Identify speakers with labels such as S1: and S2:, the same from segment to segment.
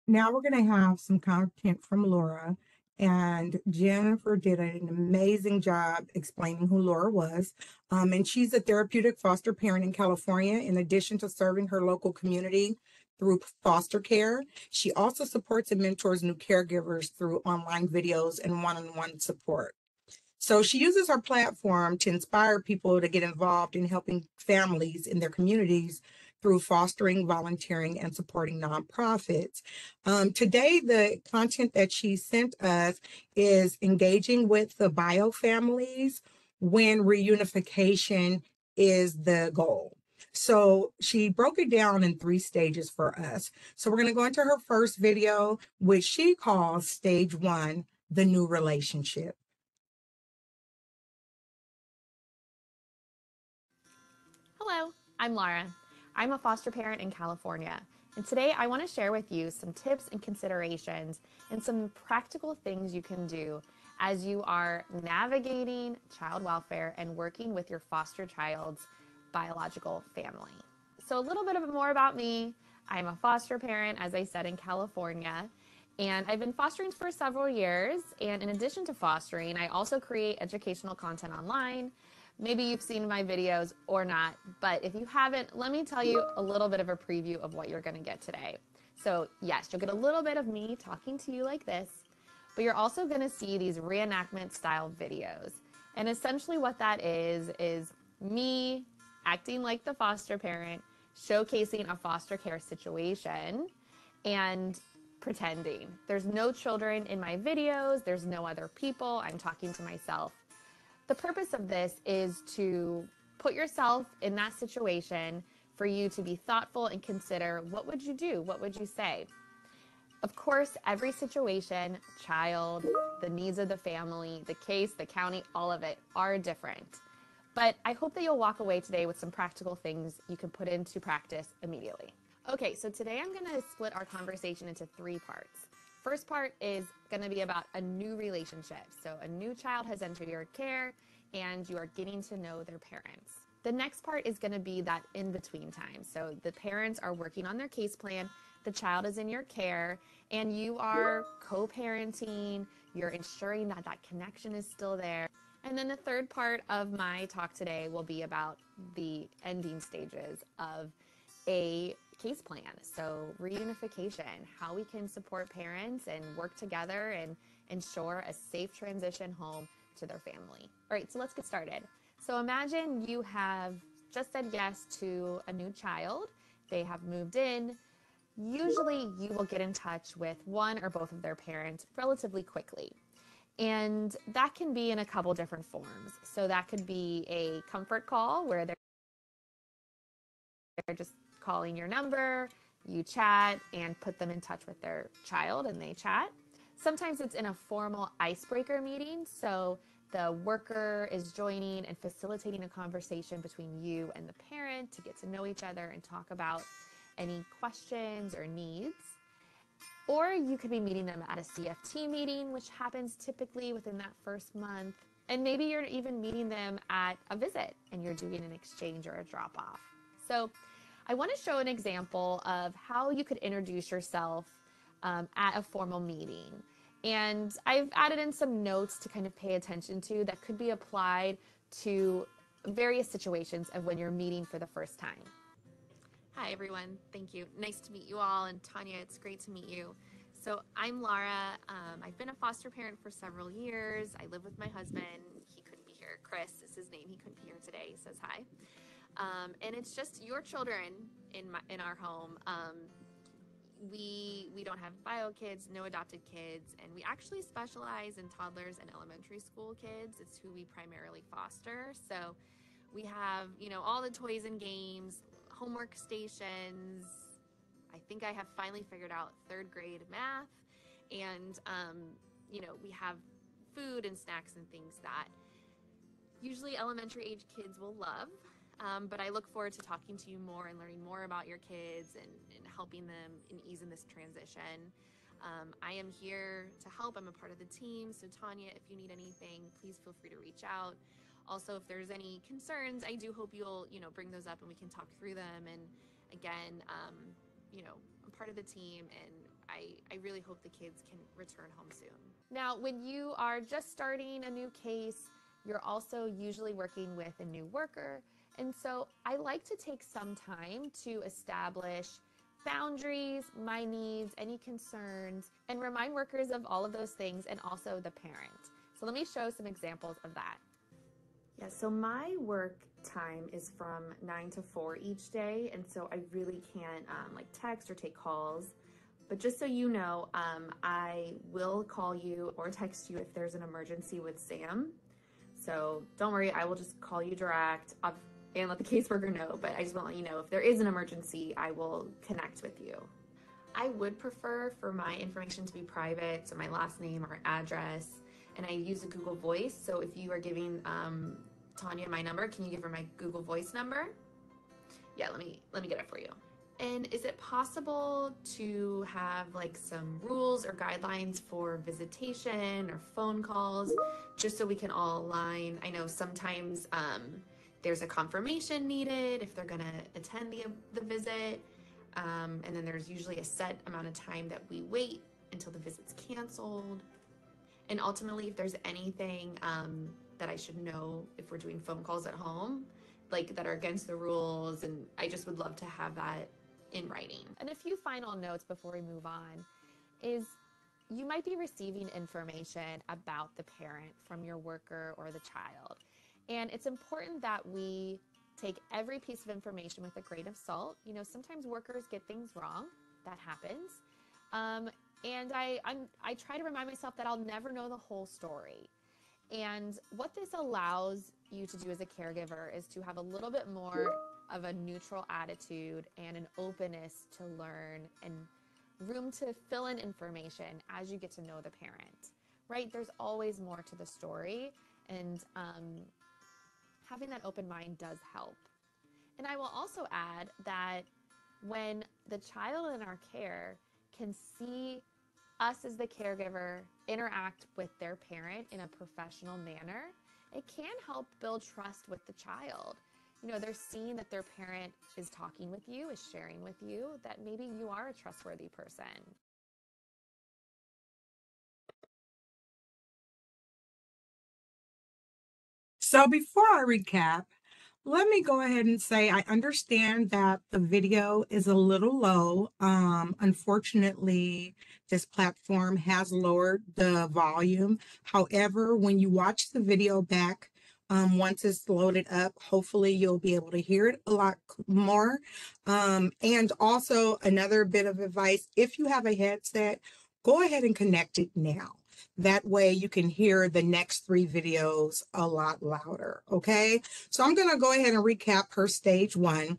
S1: Now we're going to have some content from Laura. And Jennifer did an amazing job explaining who Laura was. And she's a therapeutic foster parent in California. In addition to serving her local community through foster care, she also supports and mentors new caregivers through online videos and one-on-one support. So she uses her platform to inspire people to get involved in helping families in their communities through fostering, volunteering, and supporting nonprofits. Today, the content that she sent us is engaging with the bio families when reunification is the goal. So she broke it down in 3 stages for us. So we're going to go into her first video, which she calls Stage One, the new relationship.
S2: Hello, I'm Laura. I'm a foster parent in California, and today I want to share with you some tips and considerations and some practical things you can do as you are navigating child welfare and working with your foster child's biological family. So, a little bit more about me. I'm a foster parent, as I said, in California. And I've been fostering for several years. And in addition to fostering, I also create educational content online. Maybe you've seen my videos or not, but if you haven't, let me tell you a little bit of a preview of what you're going to get today. So, yes, you'll get a little bit of me talking to you like this, but you're also going to see these reenactment style videos. And essentially, what that is me acting like the foster parent, showcasing a foster care situation, and pretending. There's no children in my videos, there's no other people, I'm talking to myself. The purpose of this is to put yourself in that situation for you to be thoughtful and consider what would you do? What would you say? Of course, every situation, child, the needs of the family, the case, the county, all of it are different. But I hope that you'll walk away today with some practical things you can put into practice immediately. Okay, so today I'm going to split our conversation into 3 parts. First part is going to be about a new relationship. So a new child has entered your care and you are getting to know their parents. The next part is going to be that in between time. So the parents are working on their case plan, the child is in your care, and you are co parenting, you're ensuring that that connection is still there. And then the third part of my talk today will be about the ending stages of a case plan. So, reunification, how we can support parents and work together and ensure a safe transition home to their family. All right, so let's get started. So, imagine you have just said yes to a new child, they have moved in. Usually, you will get in touch with one or both of their parents relatively quickly. And that can be in a couple different forms. So, that could be a comfort call where they're just calling your number, you chat and put them in touch with their child and they chat. Sometimes it's in a formal icebreaker meeting. So the worker is joining and facilitating a conversation between you and the parent to get to know each other and talk about any questions or needs. Or you could be meeting them at a CFT meeting, which happens typically within that first month. And maybe you're even meeting them at a visit and you're doing an exchange or a drop off. So I want to show an example of how you could introduce yourself at a formal meeting. And I've added in some notes to kind of pay attention to that could be applied to various situations of when you're meeting for the first time. Hi, everyone. Thank you. Nice to meet you all. And Tanya, it's great to meet you. So I'm Laura. I've been a foster parent for several years. I live with my husband. He couldn't be here. Chris is his name. He couldn't be here today. He says hi. And it's just your children in our home. We don't have bio kids, no adopted kids, and we actually specialize in toddlers and elementary school kids. It's who we primarily foster. So we have, all the toys and games, homework stations. I think I have finally figured out 3rd grade math, and we have food and snacks and things that usually elementary age kids will love. But I look forward to talking to you more and learning more about your kids and helping them in easing this transition. I am here to help. I'm a part of the team. So Tanya, if you need anything, please feel free to reach out. Also, if there's any concerns, I do hope you'll, bring those up and we can talk through them. And again, I'm part of the team, and I really hope the kids can return home soon. Now, when you are just starting a new case, you're also usually working with a new worker. And so I like to take some time to establish boundaries, my needs, any concerns, and remind workers of all of those things, and also the parent. So let me show some examples of that. Yeah, so my work time is from 9 to 4 each day, and so I really can't like text or take calls. But just so you know, I will call you or text you if there's an emergency with Sam. So don't worry, I will just call you direct and let the caseworker know. But I just want to let you know, if there is an emergency, I will connect with you. I would prefer for my information to be private, so my last name or address, and I use a Google Voice. So if you are giving Tanya my number, can you give her my Google Voice number? Yeah, let me get it for you. And is it possible to have like some rules or guidelines for visitation or phone calls, just so we can all align? I know sometimes there's a confirmation needed if they're gonna attend the visit. And then there's usually a set amount of time that we wait until the visit's canceled. And ultimately, if there's anything that I should know if we're doing phone calls at home, like that are against the rules, and I just would love to have that in writing. And a few final notes before we move on is you might be receiving information about the parent from your worker or the child. And it's important that we take every piece of information with a grain of salt. You know, sometimes workers get things wrong. That happens. And I try to remind myself that I'll never know the whole story. And what this allows you to do as a caregiver is to have a little bit more of a neutral attitude and an openness to learn and room to fill in information as you get to know the parent, right? There's always more to the story, and having that open mind does help. And I will also add that when the child in our care can see us as the caregiver interact with their parent in a professional manner, it can help build trust with the child. You know, they're seeing that their parent is talking with you, is sharing with you, that maybe you are a trustworthy person.
S1: So before I recap, let me go ahead and say I understand that the video is a little low. Unfortunately, this platform has lowered the volume. However, when you watch the video back, once it's loaded up, hopefully you'll be able to hear it a lot more. And also another bit of advice, if you have a headset, go ahead and connect it now. That way you can hear the next 3 videos a lot louder, okay? So I'm going to go ahead and recap her stage 1.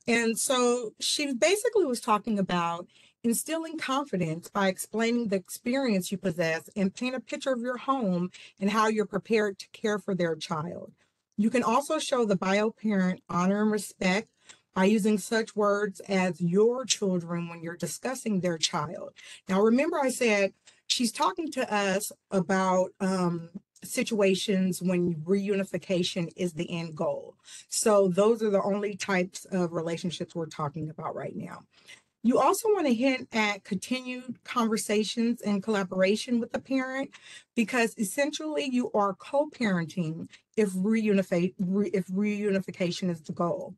S1: And so she basically was talking about instilling confidence by explaining the experience you possess and paint a picture of your home and how you're prepared to care for their child. You can also show the bio parent honor and respect by using such words as your children when you're discussing their child. Now, remember I said she's talking to us about situations when reunification is the end goal. So those are the only types of relationships we're talking about right now. You also want to hint at continued conversations and collaboration with the parent, because essentially you are co-parenting if reunification is the goal.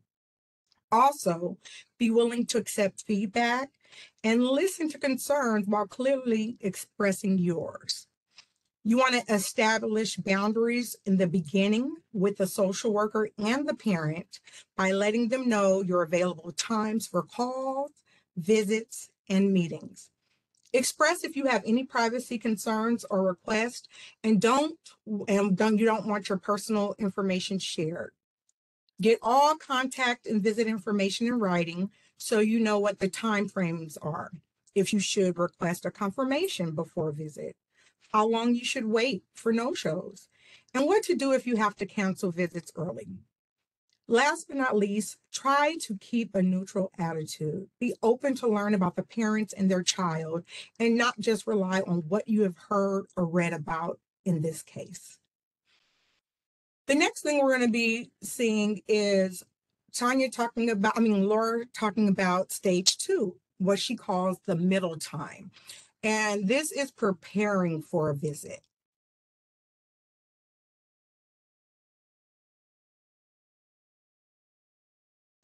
S1: Also, be willing to accept feedback and listen to concerns while clearly expressing yours. You want to establish boundaries in the beginning with the social worker and the parent by letting them know your available times for calls, visits, and meetings. Express if you have any privacy concerns or requests, and you don't want your personal information shared. Get all contact and visit information in writing so you know what the time frames are. If you should request a confirmation before a visit, how long you should wait for no-shows, and what to do if you have to cancel visits early. Last but not least, try to keep a neutral attitude. Be open to learn about the parents and their child, and not just rely on what you have heard or read about in this case. The next thing we're going to be seeing is Laura talking about stage 2. what she calls the middle time. And this is preparing for a visit.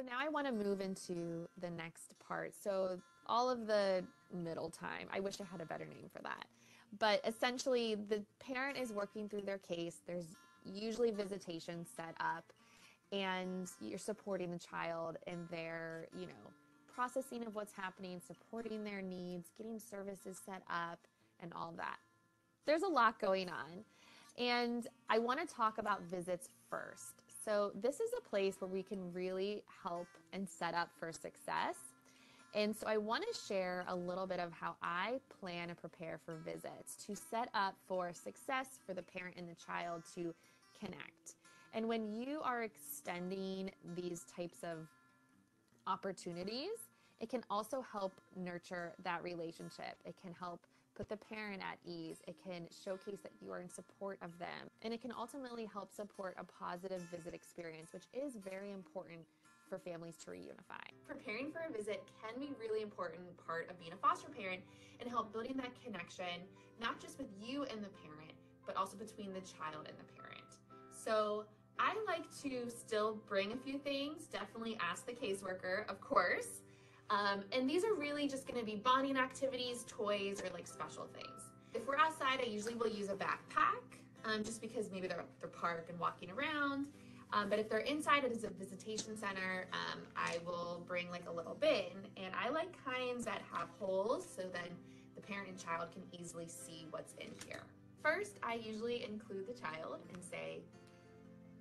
S2: So now I want to move into the next part. So all of the middle time, I wish I had a better name for that. But essentially, the parent is working through their case. There's usually visitation set up, and you're supporting the child in their, processing of what's happening, supporting their needs, getting services set up, and all that. There's a lot going on. And I want to talk about visits first. So, this is a place where we can really help and set up for success. And so, I want to share a little bit of how I plan and prepare for visits to set up for success for the parent and the child to connect. And when you are extending these types of opportunities, it can also help nurture that relationship. It can help put the parent at ease. It can showcase that you are in support of them. And it can ultimately help support a positive visit experience, which is very important for families to reunify. Preparing for a visit can be a really important part of being a foster parent and help building that connection, not just with you and the parent, but also between the child and the parent. So I like to still bring a few things, definitely ask the caseworker, of course. And these are really just going to be bonding activities, toys, or like special things. If we're outside, I usually will use a backpack, just because maybe they're at the park and walking around. But if they're inside, it is a visitation center, I will bring like a little bin. And I like kinds that have holes so then the parent and child can easily see what's in here. First, I usually include the child and say,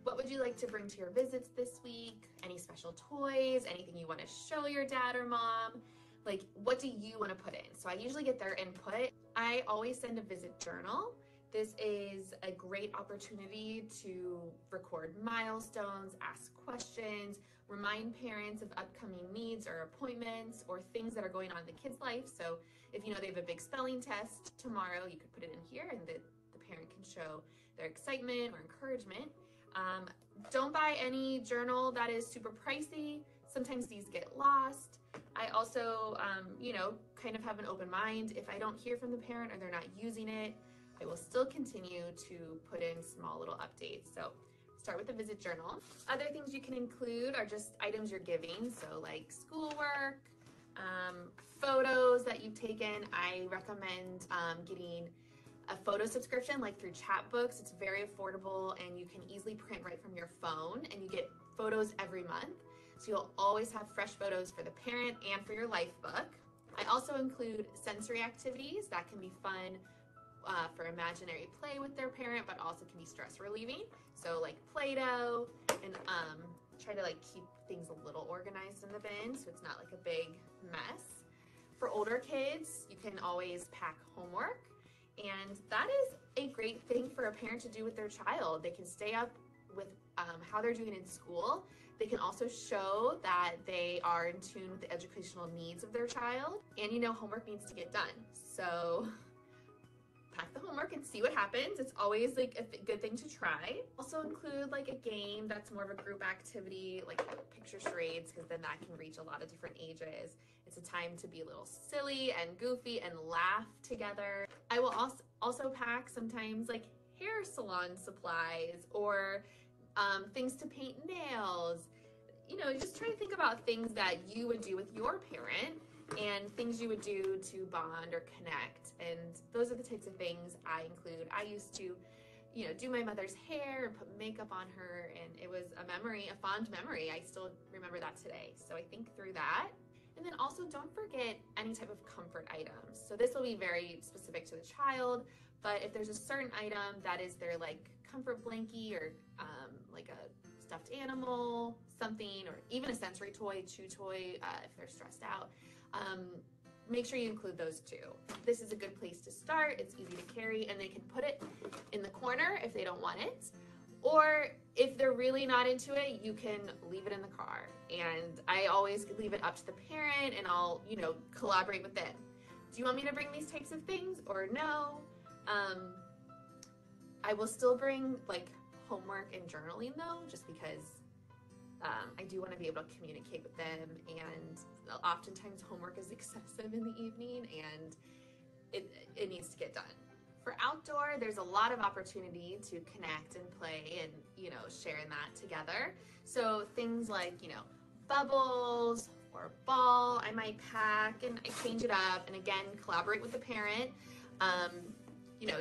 S2: what would you like to bring to your visits this week? Any special toys? Anything you want to show your dad or mom? Like, what do you want to put in? So I usually get their input. I always send a visit journal. This is a great opportunity to record milestones, ask questions, remind parents of upcoming needs or appointments or things that are going on in the kid's life. So if they have a big spelling test tomorrow, you could put it in here and the parent can show their excitement or encouragement. Don't buy any journal that is super pricey. Sometimes these get lost. I also, kind of have an open mind. If I don't hear from the parent or they're not using it, I will still continue to put in small little updates. So start with the visit journal. Other things you can include are just items you're giving. So like schoolwork, photos that you've taken. I recommend getting a photo subscription like through Chatbooks. It's very affordable and you can easily print right from your phone and you get photos every month. So you'll always have fresh photos for the parent and for your life book. I also include sensory activities that can be fun for imaginary play with their parent, but also can be stress relieving. So like Play-Doh and try to like keep things a little organized in the bin so it's not like a big mess. For older kids, you can always pack homework. And that is a great thing for a parent to do with their child. They can stay up with how they're doing in school. They can also show that they are in tune with the educational needs of their child. And homework needs to get done. So pack the homework and see what happens. It's always like a good thing to try. Also include like a game that's more of a group activity, like picture charades, because then that can reach a lot of different ages. It's a time to be a little silly and goofy and laugh together. I will also pack sometimes like hair salon supplies or things to paint nails. Just try to think about things that you would do with your parent and things you would do to bond or connect. And those are the types of things I include. I used to, do my mother's hair and put makeup on her, and it was a fond memory. I still remember that today. So I think through that. And then also don't forget any type of comfort items. So this will be very specific to the child, but if there's a certain item that is their like comfort blankie or like a stuffed animal, something, or even a sensory toy, chew toy, if they're stressed out, make sure you include those too. This is a good place to start. It's easy to carry and they can put it in the corner if they don't want it. Or if they're really not into it, you can leave it in the car. And I always leave it up to the parent and I'll, collaborate with them. Do you want me to bring these types of things or no? I will still bring like homework and journaling though, just because I do want to be able to communicate with them, and oftentimes homework is excessive in the evening, and it needs to get done. For outdoor, there's a lot of opportunity to connect and play and, share in that together. So things like, bubbles or a ball I might pack, and I change it up, and again, collaborate with the parent. Um,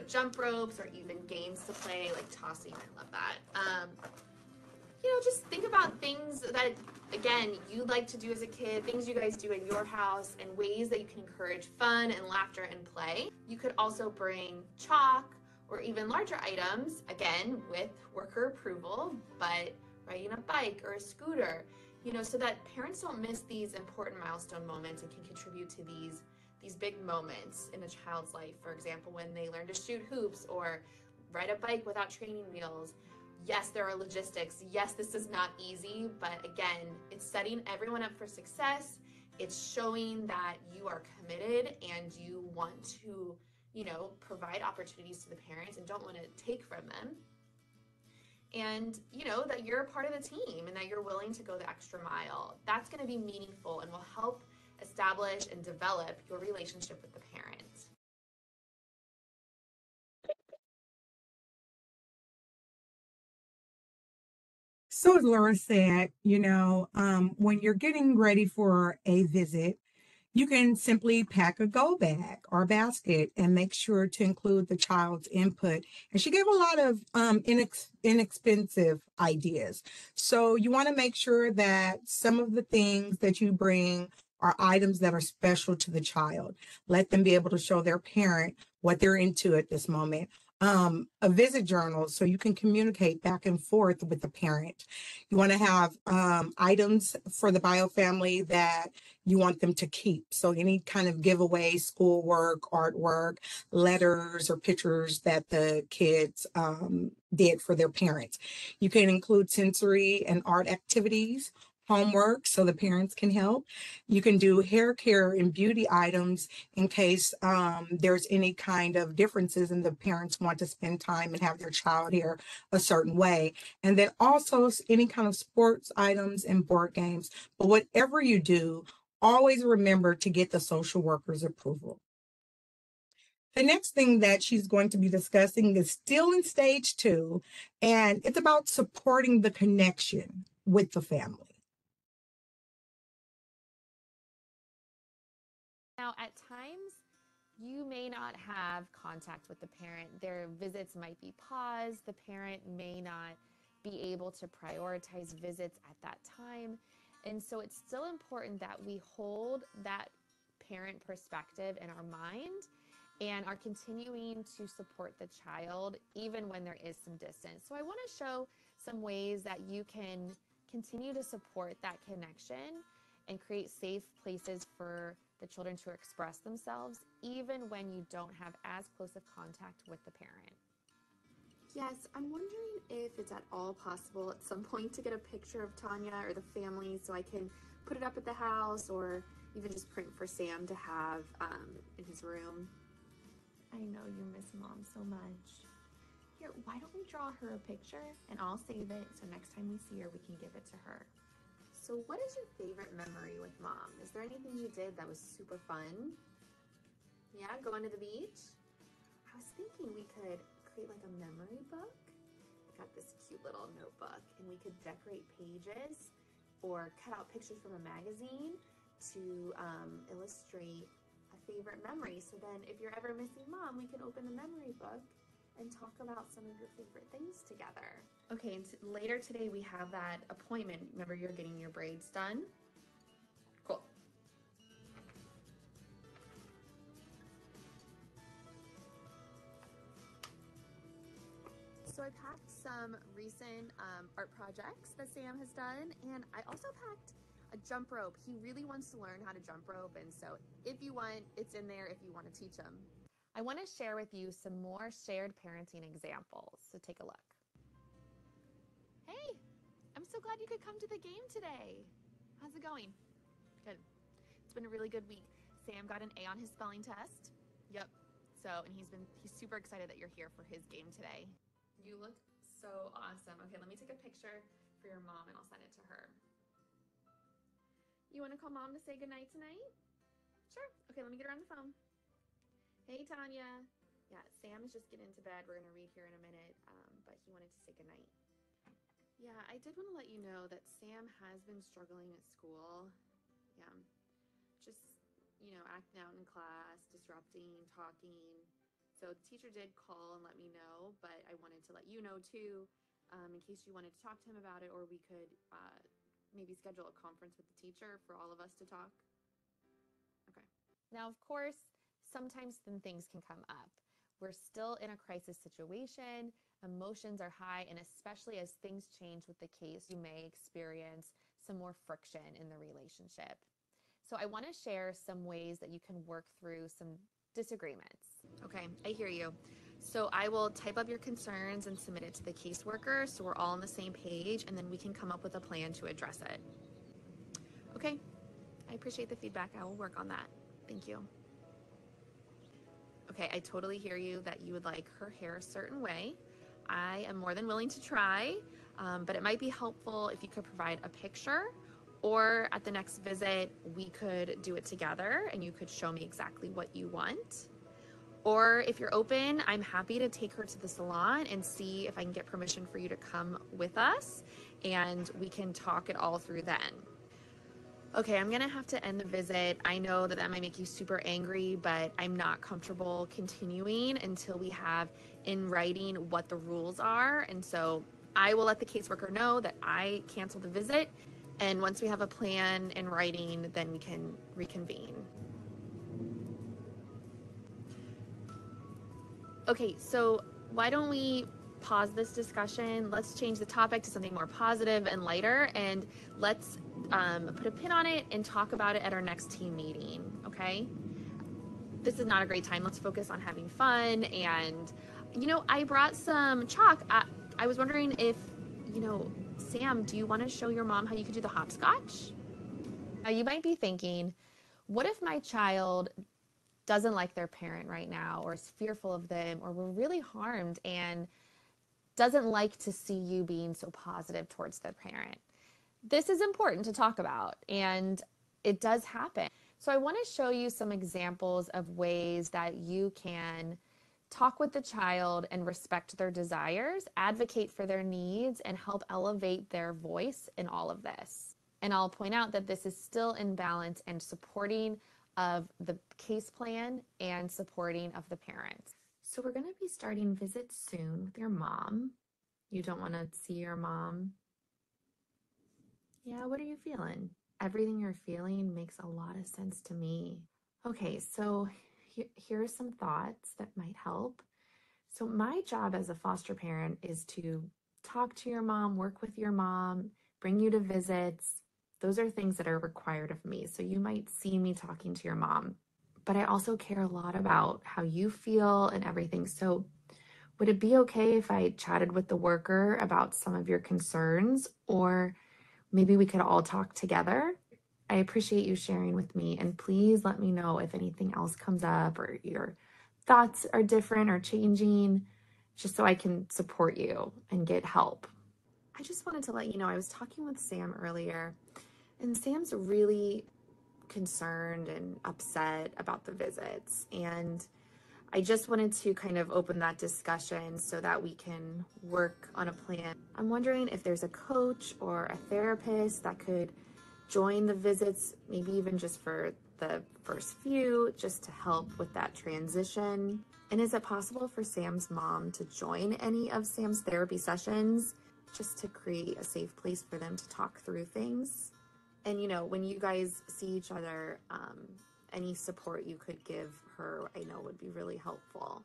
S2: Jump ropes or even games to play like tossing. I love that. Just think about things that, again, you like to do as a kid, things you guys do in your house, and ways that you can encourage fun and laughter and play. You could also bring chalk or even larger items, again, with worker approval, but riding a bike or a scooter, so that parents don't miss these important milestone moments and can contribute to these big moments in a child's life. For example, when they learn to shoot hoops or ride a bike without training wheels. Yes, there are logistics. Yes, this is not easy, but again, it's setting everyone up for success. It's showing that you are committed and you want to, provide opportunities to the parents and don't want to take from them. And, that you're a part of the team and that you're willing to go the extra mile. That's going to be meaningful and will help establish and develop your relationship with the parent.
S1: So as Laura said, when you're getting ready for a visit, you can simply pack a go bag or basket and make sure to include the child's input. And she gave a lot of inexpensive ideas. So you want to make sure that some of the things that you bring are items that are special to the child. Let them be able to show their parent what they're into at this moment. A visit journal so you can communicate back and forth with the parent. You want to have items for the bio family that you want them to keep. So any kind of giveaway, schoolwork, artwork, letters, or pictures that the kids did for their parents. You can include sensory and art activities, homework so the parents can help. You can do hair care and beauty items in case there's any kind of differences and the parents want to spend time and have their child here a certain way. And then also any kind of sports items and board games. But whatever you do, always remember to get the social worker's approval. The next thing that she's going to be discussing is still in stage 2, and it's about supporting the connection with the family.
S2: Now, at times, you may not have contact with the parent. Their visits might be paused. The parent may not be able to prioritize visits at that time. And so it's still important that we hold that parent perspective in our mind and are continuing to support the child even when there is some distance. So I want to show some ways that you can continue to support that connection and create safe places for the children to express themselves, even when you don't have as close of contact with the parent. Yes, I'm wondering if it's at all possible at some point to get a picture of Tanya or the family so I can put it up at the house or even just print for Sam to have in his room. I know you miss Mom so much. Here, why don't we draw her a picture and I'll save it so next time we see her we can give it to her. So what is your favorite memory with Mom? Is there anything you did that was super fun? Yeah, going to the beach? I was thinking we could create like a memory book. I got this cute little notebook and we could decorate pages or cut out pictures from a magazine to illustrate a favorite memory. So then if you're ever missing Mom, we can open the memory book and talk about some of your favorite things together. Okay, and later today we have that appointment. Remember, you're getting your braids done? Cool. So I packed some recent art projects that Sam has done, and I also packed a jump rope. He really wants to learn how to jump rope, and so if you want, it's in there if you want to teach him. I want to share with you some more shared parenting examples, so take a look. Hey, I'm so glad you could come to the game today. How's it going? Good. It's been a really good week. Sam got an A on his spelling test. Yep. So, and he's super excited that you're here for his game today. You look so awesome. Okay, let me take a picture for your mom and I'll send it to her. You want to call mom to say goodnight tonight? Sure. Okay, let me get her on the phone. Hey, Tanya. Yeah, Sam is just getting into bed. We're going to read here in a minute, but he wanted to say goodnight. Yeah, I did want to let you know that Sam has been struggling at school. Yeah, just, acting out in class, disrupting, talking. So the teacher did call and let me know, but I wanted to let you know too, in case you wanted to talk to him about it, or we could maybe schedule a conference with the teacher for all of us to talk. Okay. Now, of course, sometimes things can come up. We're still in a crisis situation, emotions are high, and especially as things change with the case, you may experience some more friction in the relationship. So I want to share some ways that you can work through some disagreements. Okay, I hear you. So I will type up your concerns and submit it to the caseworker so we're all on the same page, and then we can come up with a plan to address it. Okay, I appreciate the feedback. I will work on that. Thank you. Okay, I totally hear you that you would like her hair a certain way. I am more than willing to try, but it might be helpful if you could provide a picture, or at the next visit, we could do it together and you could show me exactly what you want. Or if you're open, I'm happy to take her to the salon and see if I can get permission for you to come with us, and we can talk it all through then. Okay, I'm gonna have to end the visit. I know that might make you super angry, but I'm not comfortable continuing until we have in writing what the rules are. And so I will let the caseworker know that I canceled the visit. And once we have a plan in writing, then we can reconvene. Okay, so why don't we pause this discussion? Let's change the topic to something more positive and lighter, and let's put a pin on it and talk about it at our next team meeting, okay? This is not a great time. Let's focus on having fun. And, I brought some chalk. I was wondering if, Sam, do you want to show your mom how you could do the hopscotch? Now, you might be thinking, what if my child doesn't like their parent right now, or is fearful of them, or were really harmed and doesn't like to see you being so positive towards their parent? This is important to talk about, and it does happen. So I want to show you some examples of ways that you can talk with the child and respect their desires, advocate for their needs, and help elevate their voice in all of this. And I'll point out that this is still in balance and supporting of the case plan and supporting of the parents. So we're going to be starting visits soon with your mom. You don't want to see your mom? Yeah, what are you feeling? Everything you're feeling makes a lot of sense to me. Okay, so here are some thoughts that might help. So my job as a foster parent is to talk to your mom, work with your mom, bring you to visits. Those are things that are required of me. So you might see me talking to your mom, but I also care a lot about how you feel and everything. So would it be okay if I chatted with the worker about some of your concerns, or maybe we could all talk together? I appreciate you sharing with me, and please let me know if anything else comes up or your thoughts are different or changing, just so I can support you and get help. I just wanted to let you know, I was talking with Sam earlier, and Sam's really concerned and upset about the visits. And I just wanted to kind of open that discussion so that we can work on a plan. I'm wondering if there's a coach or a therapist that could join the visits, maybe even just for the first few, just to help with that transition. And is it possible for Sam's mom to join any of Sam's therapy sessions, just to create a safe place for them to talk through things? And when you guys see each other, any support you could give her, I know would be really helpful.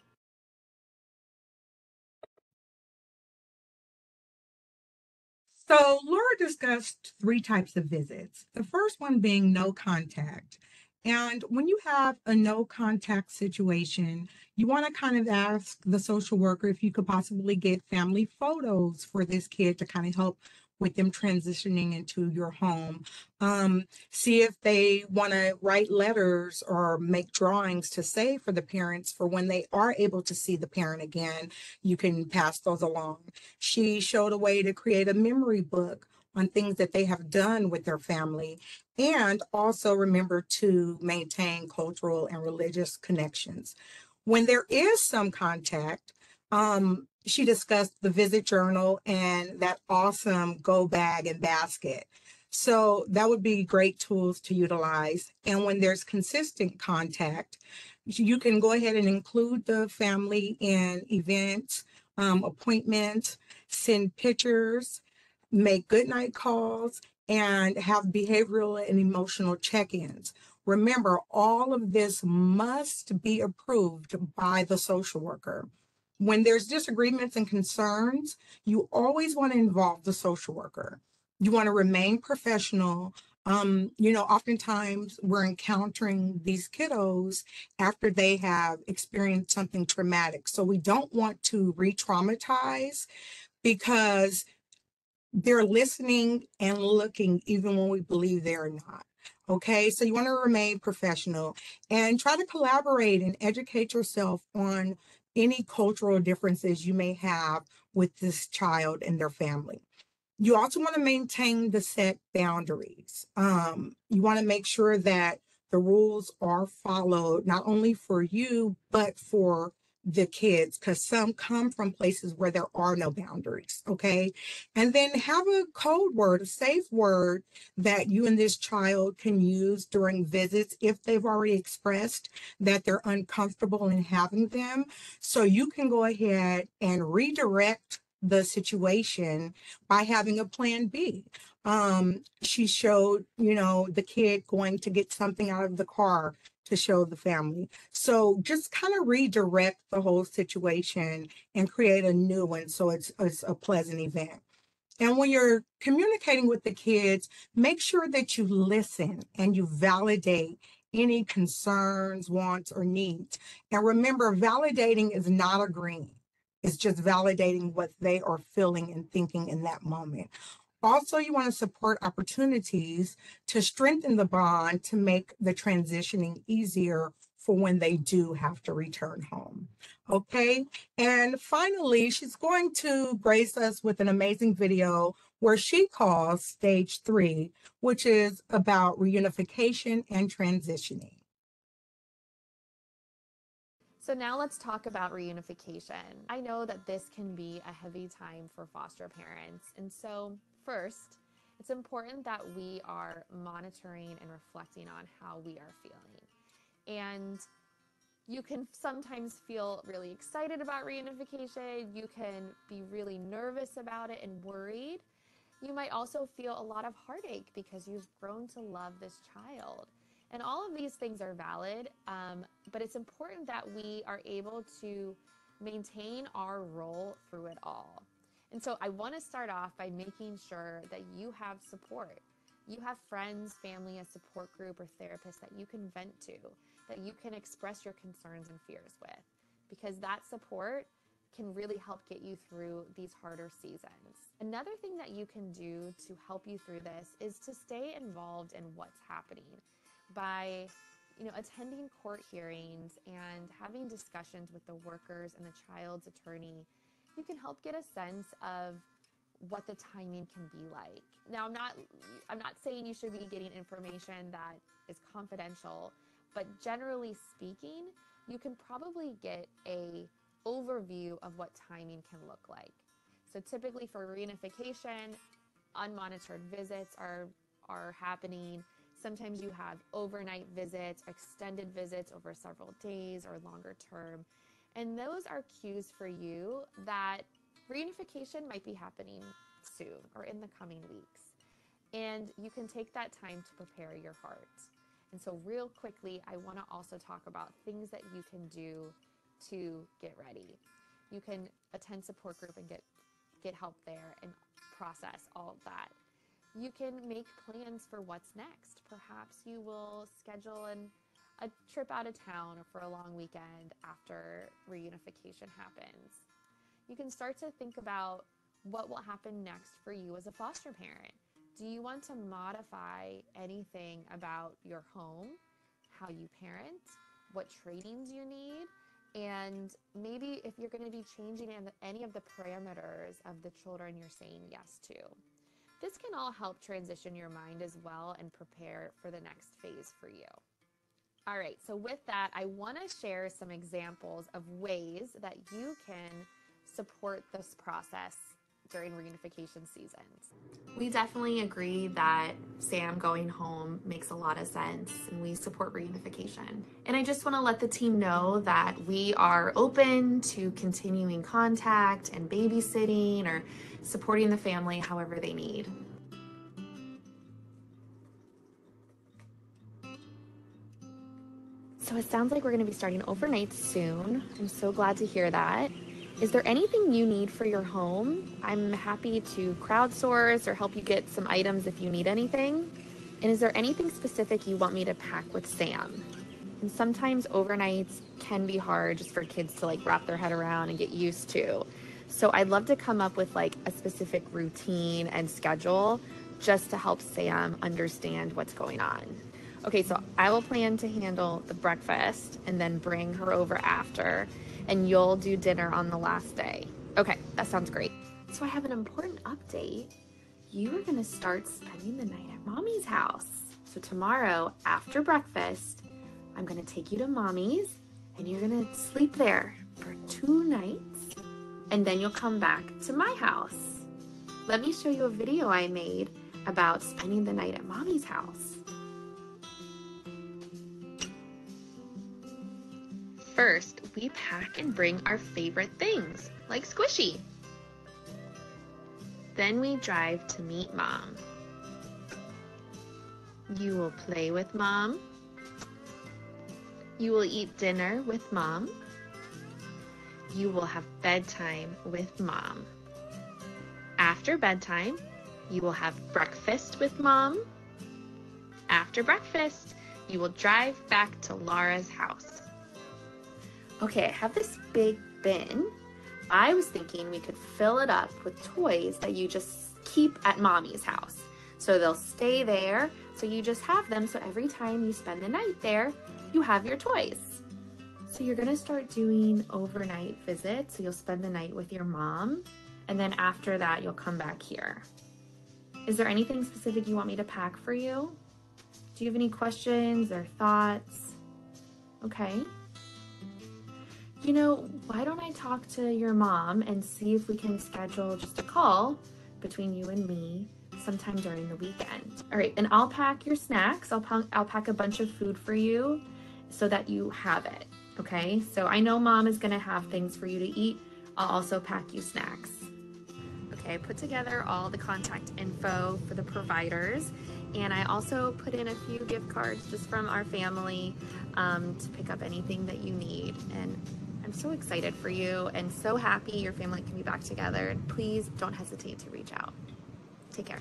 S1: So Laura discussed three types of visits. The first one being no contact. And when you have a no contact situation, you want to kind of ask the social worker if you could possibly get family photos for this kid to kind of help with them transitioning into your home. See if they want to write letters or make drawings to save for the parents for when they are able to see the parent again. You can pass those along. She showed a way to create a memory book on things that they have done with their family, and also remember to maintain cultural and religious connections. When there is some contact, she discussed the visit journal and that awesome go bag and basket. So that would be great tools to utilize. And when there's consistent contact, you can go ahead and include the family in events, appointments, send pictures, make goodnight calls, and have behavioral and emotional check-ins. Remember, all of this must be approved by the social worker. When there's disagreements and concerns, you always want to involve the social worker. You want to remain professional. Oftentimes we're encountering these kiddos after they have experienced something traumatic. So we don't want to re-traumatize, because they're listening and looking even when we believe they're not. Okay, so you want to remain professional and try to collaborate and educate yourself on any cultural differences you may have with this child and their family. You also want to maintain the set boundaries. You want to make sure that the rules are followed, not only for you, but for the kids, because some come from places where there are no boundaries. Okay. And then have a code word, a safe word that you and this child can use during visits if they've already expressed that they're uncomfortable in having them. So you can go ahead and redirect the situation by having a plan B. She showed, the kid going to get something out of the car to show the family. So just kind of redirect the whole situation and create a new one so it's a pleasant event. And when you're communicating with the kids, make sure that you listen and you validate any concerns, wants, or needs. And remember, validating is not agreeing. It's just validating what they are feeling and thinking in that moment. Also, you want to support opportunities to strengthen the bond to make the transitioning easier for when they do have to return home. Okay. And finally, she's going to grace us with an amazing video where she calls stage 3, which is about reunification and transitioning.
S2: So now let's talk about reunification. I know that this can be a heavy time for foster parents. And so first, it's important that we are monitoring and reflecting on how we are feeling. And you can sometimes feel really excited about reunification. You can be really nervous about it and worried. You might also feel a lot of heartache because you've grown to love this child. And all of these things are valid, but it's important that we are able to maintain our role through it all. And so I want to start off by making sure that you have support. You have friends, family, a support group, or therapist that you can vent to, that you can express your concerns and fears with, because that support can really help get you through these harder seasons. Another thing that you can do to help you through this is to stay involved in what's happening by attending court hearings and having discussions with the workers and the child's attorney. You can help get a sense of what the timing can be like. Now, I'm not saying you should be getting information that is confidential, but generally speaking, you can probably get a overview of what timing can look like. So typically for reunification, unmonitored visits are happening. Sometimes you have overnight visits, extended visits over several days or longer term. And those are cues for you that reunification might be happening soon or in the coming weeks. And you can take that time to prepare your heart. And so real quickly, I want to also talk about things that you can do to get ready. You can attend support group and get help there and process all of that. You can make plans for what's next. Perhaps you will schedule a trip out of town or for a long weekend after reunification happens. You can start to think about What will happen next for you as a foster parent? Do you want to modify anything about your home, how you parent, what trainings you need, and maybe if you're going to be changing any of the parameters of the children you're saying yes to? This can all help transition your mind as well and prepare for the next phase for you. All right, so with that, I want to share some examples of ways that you can support this process during reunification seasons. We definitely agree that Sam going home makes a lot of sense, and we support reunification. And I just want to let the team know that we are open to continuing contact and babysitting or supporting the family however they need. So it sounds like we're going to be starting overnight soon. I'm so glad to hear that. Is there anything you need for your home? I'm happy to crowdsource or help you get some items if you need anything. And is there anything specific you want me to pack with Sam? And sometimes overnights can be hard just for kids to like wrap their head around and get used to. So I'd love to come up with like a specific routine and schedule just to help Sam understand what's going on. Okay, so I will plan to handle the breakfast and then bring her over after, and you'll do dinner on the last day. Okay, that sounds great. So I have an important update. You are gonna start spending the night at Mommy's house. So tomorrow after breakfast, I'm gonna take you to Mommy's and you're gonna sleep there for 2 nights, and then you'll come back to my house. Let me show you a video I made about spending the night at Mommy's house. First, we pack and bring our favorite things, like Squishy. Then we drive to meet Mom. You will play with Mom. You will eat dinner with Mom. You will have bedtime with Mom. After bedtime, you will have breakfast with Mom. After breakfast, you will drive back to Laura's house. Okay, I have this big bin. I was thinking we could fill it up with toys that you just keep at Mommy's house. So they'll stay there, so you just have them, so every time you spend the night there, you have your toys. So you're gonna start doing overnight visits, so you'll spend the night with your mom, and then after that, you'll come back here. Is there anything specific you want me to pack for you? Do you have any questions or thoughts? Okay. You know, why don't I talk to your mom and see if we can schedule just a call between you and me sometime during the weekend. All right, and I'll pack your snacks. I'll pack a bunch of food for you so that you have it, okay? So I know Mom is gonna have things for you to eat. I'll also pack you snacks. Okay, I put together all the contact info for the providers, and I also put in a few gift cards just from our family to pick up anything that you need. And I'm so excited for you and so happy your family can be back together. And please don't hesitate to reach out. Take care.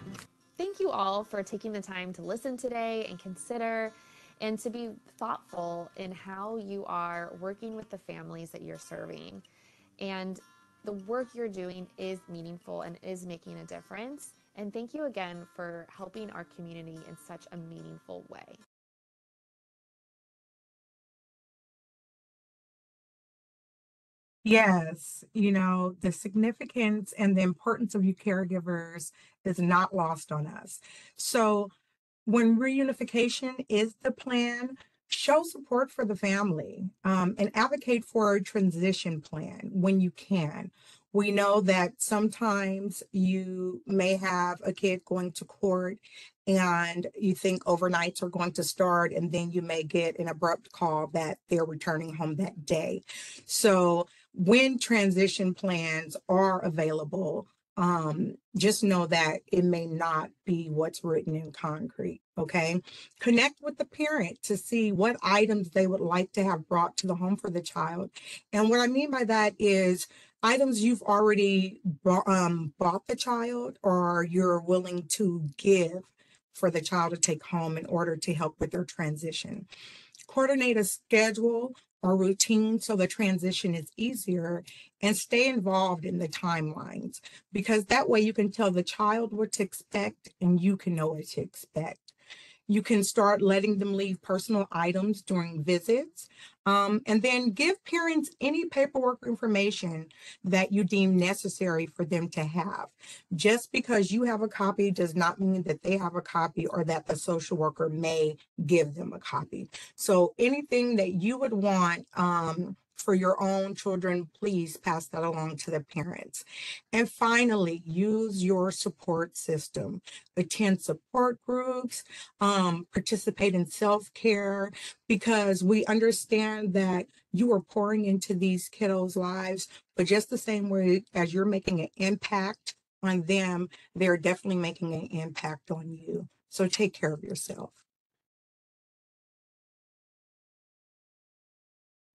S2: Thank you all for taking the time to listen today and consider and to be thoughtful in how you are working with the families that you're serving. And the work you're doing is meaningful and is making a difference. And thank you again for helping our community in such a meaningful way.
S1: Yes, you know, the significance and the importance of you caregivers is not lost on us. So when reunification is the plan, show support for the family, and advocate for a transition plan when you can. We know that sometimes you may have a kid going to court and you think overnights are going to start, and then you may get an abrupt call that they're returning home that day. So when transition plans are available, just know that it may not be what's written in concrete. Okay. Connect with the parent to see what items they would like to have brought to the home for the child. And what I mean by that is items you've already bought the child or you're willing to give for the child to take home in order to help with their transition. Coordinate a schedule or routine so the transition is easier, and stay involved in the timelines, because that way you can tell the child what to expect and you can know what to expect. You can start letting them leave personal items during visits. And then give parents any paperwork information that you deem necessary for them to have. Just because you have a copy does not mean that they have a copy or that the social worker may give them a copy. So anything that you would want for your own children, please pass that along to the parents. And finally, use your support system. Attend support groups, participate in self-care, because we understand that you are pouring into these kiddos' lives, but just the same way as you're making an impact on them, they're definitely making an impact on you. So take care of yourself.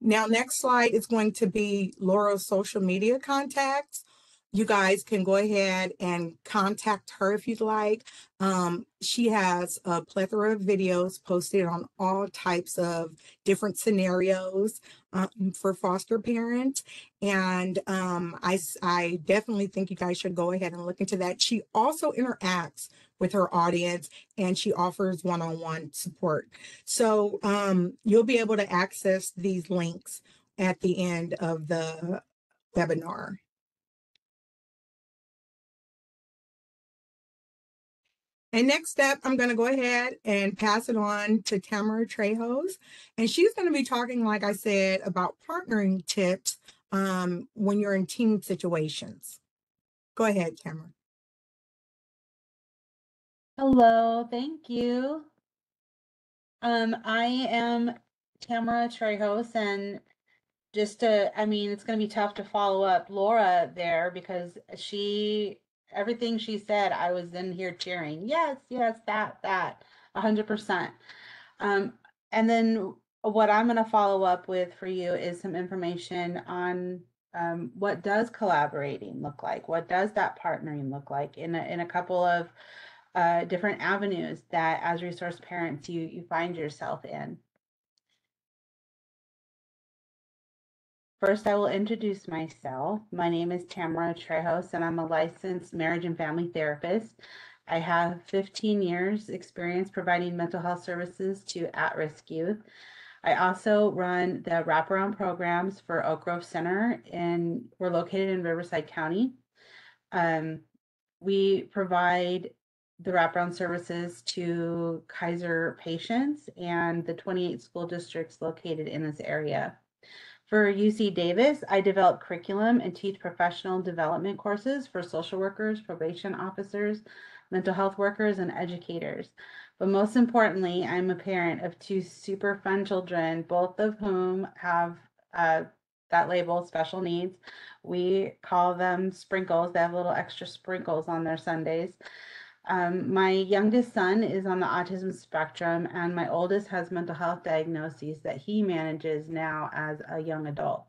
S1: Now, next slide is going to be Laura's social media contacts. You guys can go ahead and contact her if you'd like. She has a plethora of videos posted on all types of different scenarios for foster parents. And I definitely think you guys should go ahead and look into that. She also interacts with her audience and she offers one-on-one support. So you'll be able to access these links at the end of the webinar. And next up, I'm going to go ahead and pass it on to Tamara Trejos. And she's going to be talking, like I said, about partnering tips when you're in team situations. Go ahead, Tamara.
S3: Hello, thank you. I am Tamara Trejos, and it's going to be tough to follow up Laura there because everything she said, I was in here cheering. Yes, yes, that, 100%. And then what I'm going to follow up with for you is some information on what does collaborating look like? What does that partnering look like in a couple of different avenues that as resource parents you find yourself in. First, I will introduce myself. My name is Tamara Trejos, and I'm a licensed marriage and family therapist. I have 15 years experience providing mental health services to at-risk youth. I also run the wraparound programs for Oak Grove Center, and we're located in Riverside County. We provide the wraparound services to Kaiser patients and the 28 school districts located in this area. For UC Davis, I develop curriculum and teach professional development courses for social workers, probation officers, mental health workers, and educators. But most importantly, I'm a parent of two super fun children, both of whom have that label, special needs. We call them sprinkles. They have little extra sprinkles on their Sundays. My youngest son is on the autism spectrum, and my oldest has mental health diagnoses that he manages now as a young adult.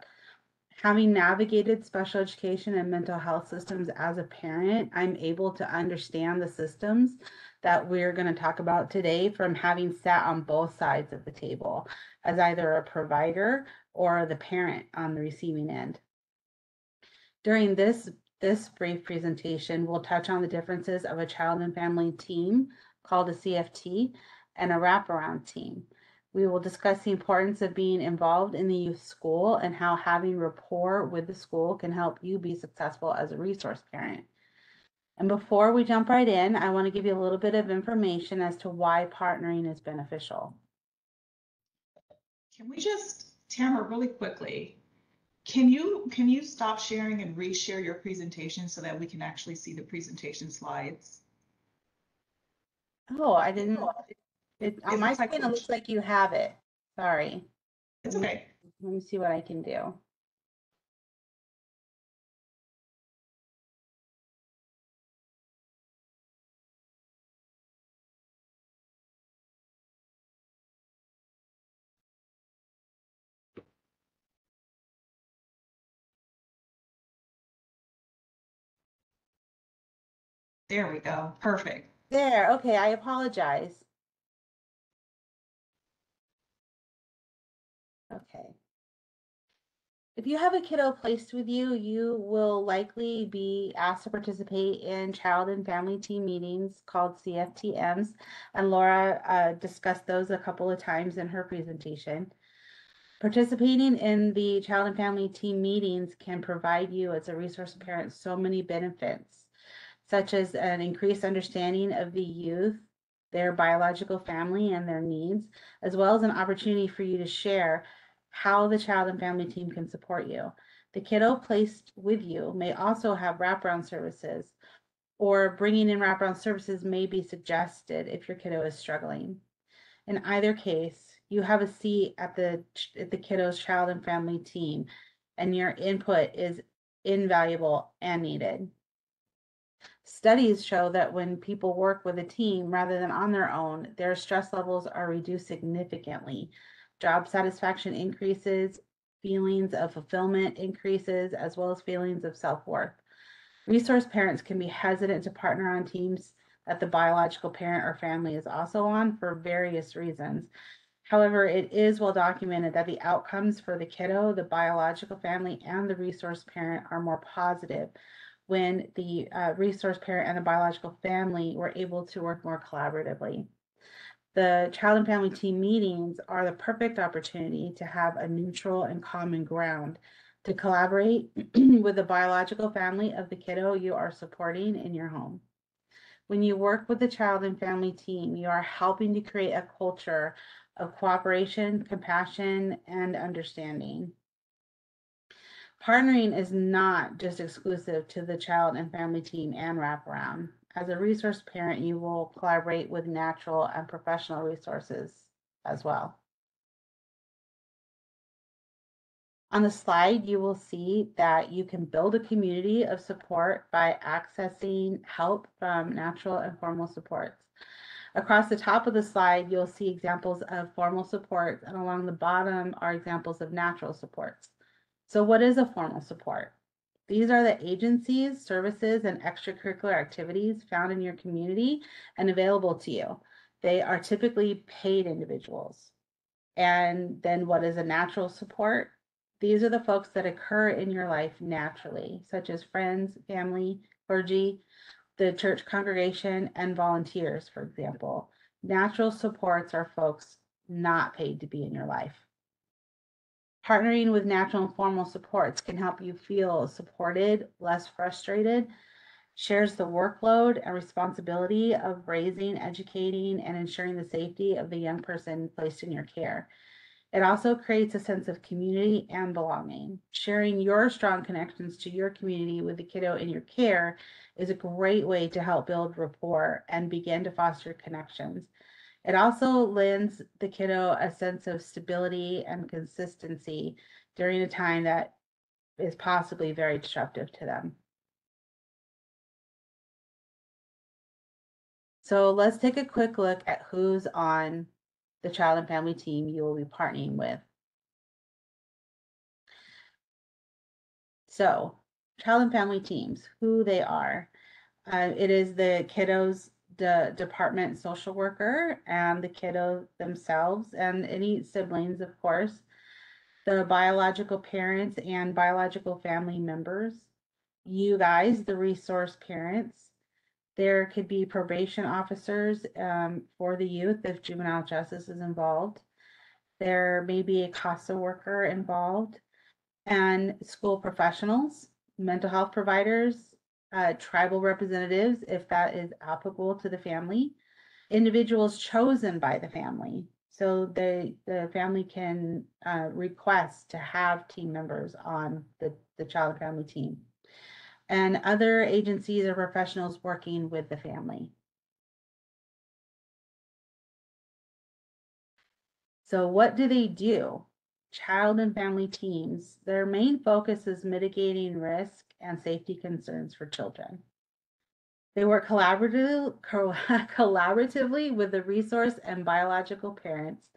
S3: Having navigated special education and mental health systems as a parent, I'm able to understand the systems that we're going to talk about today from having sat on both sides of the table as either a provider or the parent on the receiving end. During this brief presentation, we'll touch on the differences of a child and family team called a CFT and a wraparound team. We will discuss the importance of being involved in the youth school and how having rapport with the school can help you be successful as a resource parent. And before we jump right in, I want to give you a little bit of information as to why partnering is beneficial.
S4: Can we just, Tamara, really quickly, can you stop sharing and reshare your presentation so that we can actually see the presentation slides?
S3: Oh, I didn't. On my screen, it looks like you have it. Sorry.
S4: It's okay.
S3: Let me see what I can do.
S4: There we go. Perfect.
S3: There. Okay, I apologize. Okay. If you have a kiddo placed with you, you will likely be asked to participate in child and family team meetings called CFTMs, and Laura discussed those a couple of times in her presentation. Participating in the child and family team meetings can provide you as a resource parent so many benefits, such as an increased understanding of the youth, their biological family, and their needs, as well as an opportunity for you to share how the child and family team can support you. The kiddo placed with you may also have wraparound services, or bringing in wraparound services may be suggested if your kiddo is struggling. In either case, you have a seat at the kiddo's child and family team, and your input is invaluable and needed. Studies show that when people work with a team rather than on their own, their stress levels are reduced significantly. Job satisfaction increases, feelings of fulfillment increases, as well as feelings of self-worth. Resource parents can be hesitant to partner on teams that the biological parent or family is also on for various reasons. However, it is well documented that the outcomes for the kiddo, the biological family, and the resource parent are more positive when the resource parent and the biological family were able to work more collaboratively. The child and family team meetings are the perfect opportunity to have a neutral and common ground to collaborate with the biological family of the kiddo you are supporting in your home. When you work with the child and family team, you are helping to create a culture of cooperation, compassion, and understanding. Partnering is not just exclusive to the child and family team and wraparound. As a resource parent, you will collaborate with natural and professional resources as well. On the slide, you will see that you can build a community of support by accessing help from natural and formal supports. Across the top of the slide, you'll see examples of formal supports, and along the bottom are examples of natural supports. So what is a formal support? These are the agencies, services, and extracurricular activities found in your community and available to you. They are typically paid individuals. And then what is a natural support? These are the folks that occur in your life naturally, such as friends, family, clergy, the church congregation, and volunteers, for example. Natural supports are folks not paid to be in your life. Partnering with natural and formal supports can help you feel supported, less frustrated, shares the workload and responsibility of raising, educating, and ensuring the safety of the young person placed in your care. It also creates a sense of community and belonging. Sharing your strong connections to your community with the kiddo in your care is a great way to help build rapport and begin to foster connections. It also lends the kiddo a sense of stability and consistency during a time that is possibly very disruptive to them. So let's take a quick look at who's on the child and family team you will be partnering with. So, child and family teams, who they are. It is the kiddo's department social worker and the kiddo themselves and any siblings, of course, the biological parents and biological family members, you guys, the resource parents. There could be probation officers for the youth if juvenile justice is involved. There may be a CASA worker involved, and school professionals, mental health providers, tribal representatives, if that is applicable to the family, individuals chosen by the family. So the family can request to have team members on the child and family team, and other agencies or professionals working with the family. So what do they do? Child and family teams, their main focus is mitigating risk and safety concerns for children. They work collaboratively with the resource and biological parents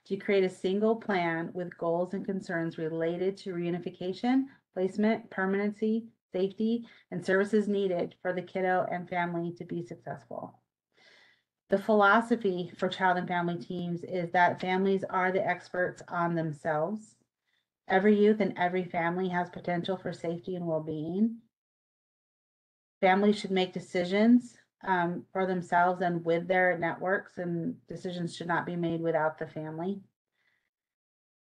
S3: to create a single plan with goals and concerns related to reunification, placement, permanency, safety, and services needed for the kiddo and family to be successful. The philosophy for child and family teams is that families are the experts on themselves, Every youth and every family has potential for safety and well-being. Families should make decisions for themselves and with their networks, and decisions should not be made without the family.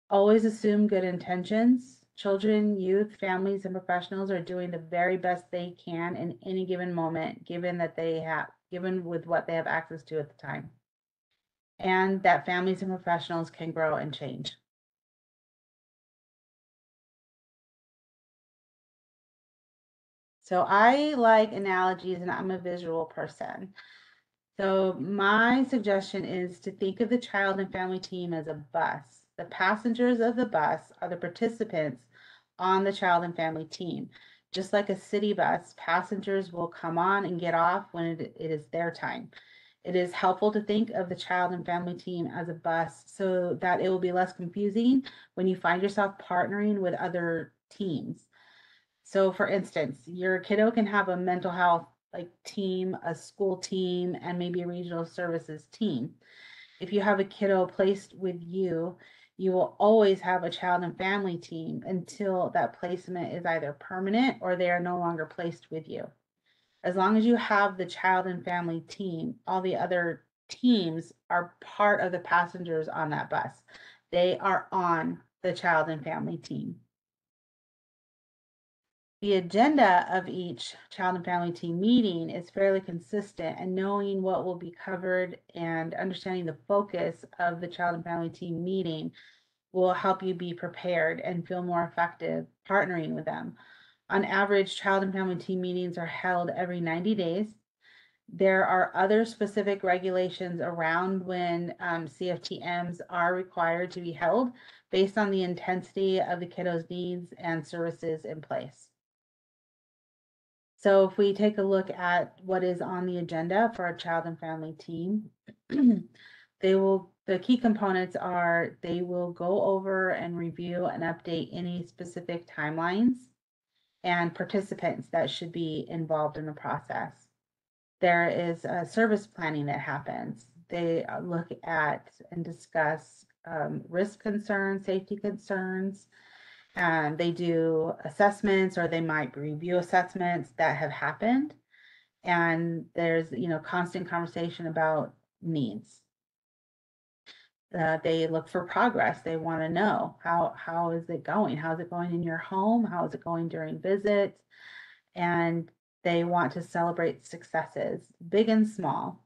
S3: Always assume good intentions. Children, youth, families, and professionals are doing the very best they can in any given moment, given with what they have access to at the time. And that families and professionals can grow and change. So I like analogies, and I'm a visual person. So my suggestion is to think of the child and family team as a bus. The passengers of the bus are the participants on the child and family team. Just like a city bus, passengers will come on and get off when it is their time. It is helpful to think of the child and family team as a bus so that it will be less confusing when you find yourself partnering with other teams. So for instance, your kiddo can have a mental health team, a school team, and maybe a regional services team. If you have a kiddo placed with you, you will always have a child and family team until that placement is either permanent or they are no longer placed with you. As long as you have the child and family team, all the other teams are part of the passengers on that bus. They are on the child and family team. The agenda of each child and family team meeting is fairly consistent, and knowing what will be covered and understanding the focus of the child and family team meeting will help you be prepared and feel more effective partnering with them. On average, child and family team meetings are held every 90 days. There are other specific regulations around when CFTMs are required to be held based on the intensity of the kiddo's needs and services in place. So if we take a look at what is on the agenda for a child and family team, the key components are they will go over and review and update any specific timelines and participants that should be involved in the process. There is a service planning that happens. They look at and discuss risk concerns, safety concerns, and they do assessments, or they might review assessments that have happened. And there's constant conversation about needs. They look for progress. They want to know how is it going? How's it going in your home? How is it going during visits? And they want to celebrate successes, big and small.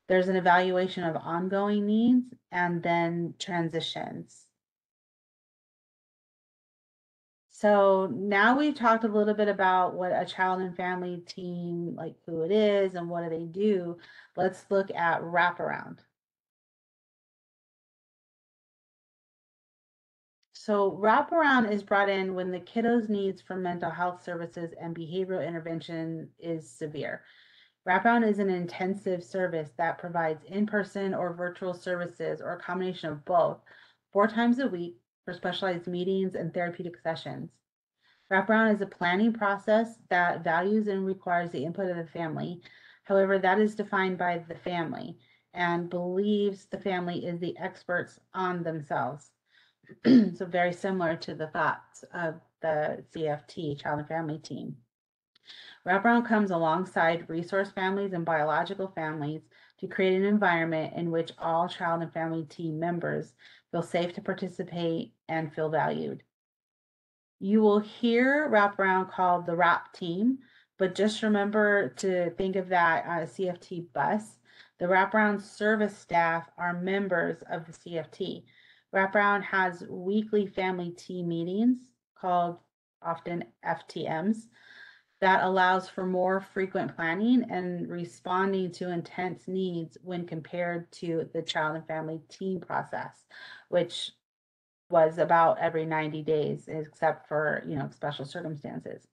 S3: There's an evaluation of ongoing needs and then transitions. So now we've talked a little bit about what a child and family team, like who it is and what do they do. Let's look at wraparound. So wraparound is brought in when the kiddo's needs for mental health services and behavioral intervention is severe. Wraparound is an intensive service that provides in-person or virtual services, or a combination of both, 4 times a week for specialized meetings and therapeutic sessions. Wraparound is a planning process that values and requires the input of the family. However, that is defined by the family and believes the family is the experts on themselves. So very similar to the thoughts of the CFT, child and family team. Wraparound comes alongside resource families and biological families to create an environment in which all child and family team members feel safe to participate and feel valued. You will hear wraparound called the WRAP team, but just remember to think of that CFT bus. The wraparound service staff are members of the CFT. Wraparound has weekly family team meetings called often FTMs that allows for more frequent planning and responding to intense needs when compared to the child and family team process, which was about every 90 days, except for, special circumstances.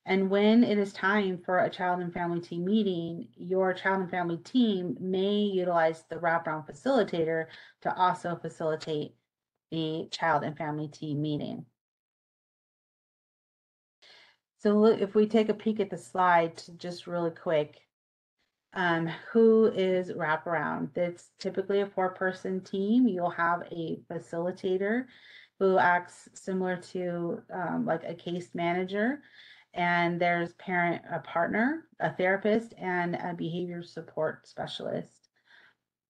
S3: And when it is time for a child and family team meeting, your child and family team may utilize the wraparound facilitator to also facilitate the child and family team meeting. So look, if we take a peek at the slide just really quick, who is wraparound? It's typically a 4-person team. You'll have a facilitator who acts similar to like a case manager. And there's a partner, a therapist, and a behavior support specialist.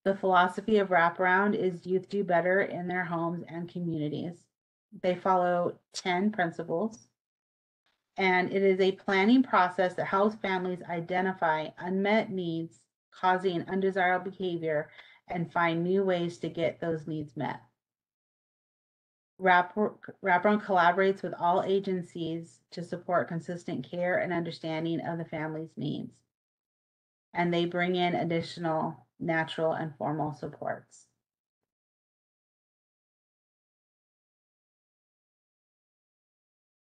S3: The philosophy of wraparound is youth do better in their homes and communities. They follow 10 principles, and it is a planning process that helps families identify unmet needs causing undesirable behavior and find new ways to get those needs met. Wraparound collaborates with all agencies to support consistent care and understanding of the family's needs. And they bring in additional natural and formal supports.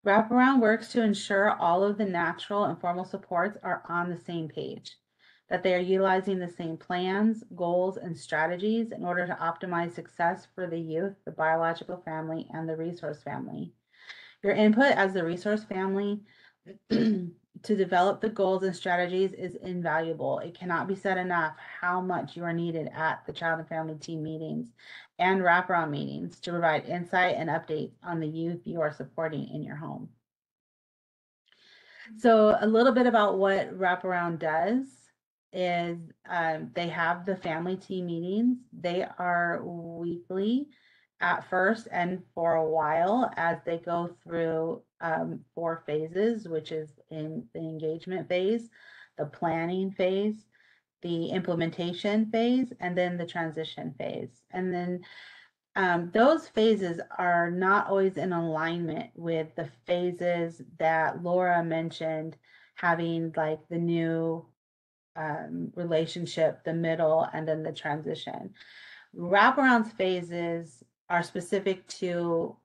S3: Wraparound works to ensure all of the natural and formal supports are on the same page, that they are utilizing the same plans, goals, and strategies in order to optimize success for the youth, the biological family, and the resource family. Your input as the resource family to develop the goals and strategies is invaluable. It cannot be said enough how much you are needed at the child and family team meetings and wraparound meetings to provide insight and updates on the youth you are supporting in your home. So a little bit about what wraparound does is they have the family team meetings. They are weekly at first and for a while as they go through 4 phases, which is in the engagement phase, the planning phase, the implementation phase, and then the transition phase. And then those phases are not always in alignment with the phases that Laura mentioned, having like the new relationship, the middle, and then the transition. Wraparound phases are specific to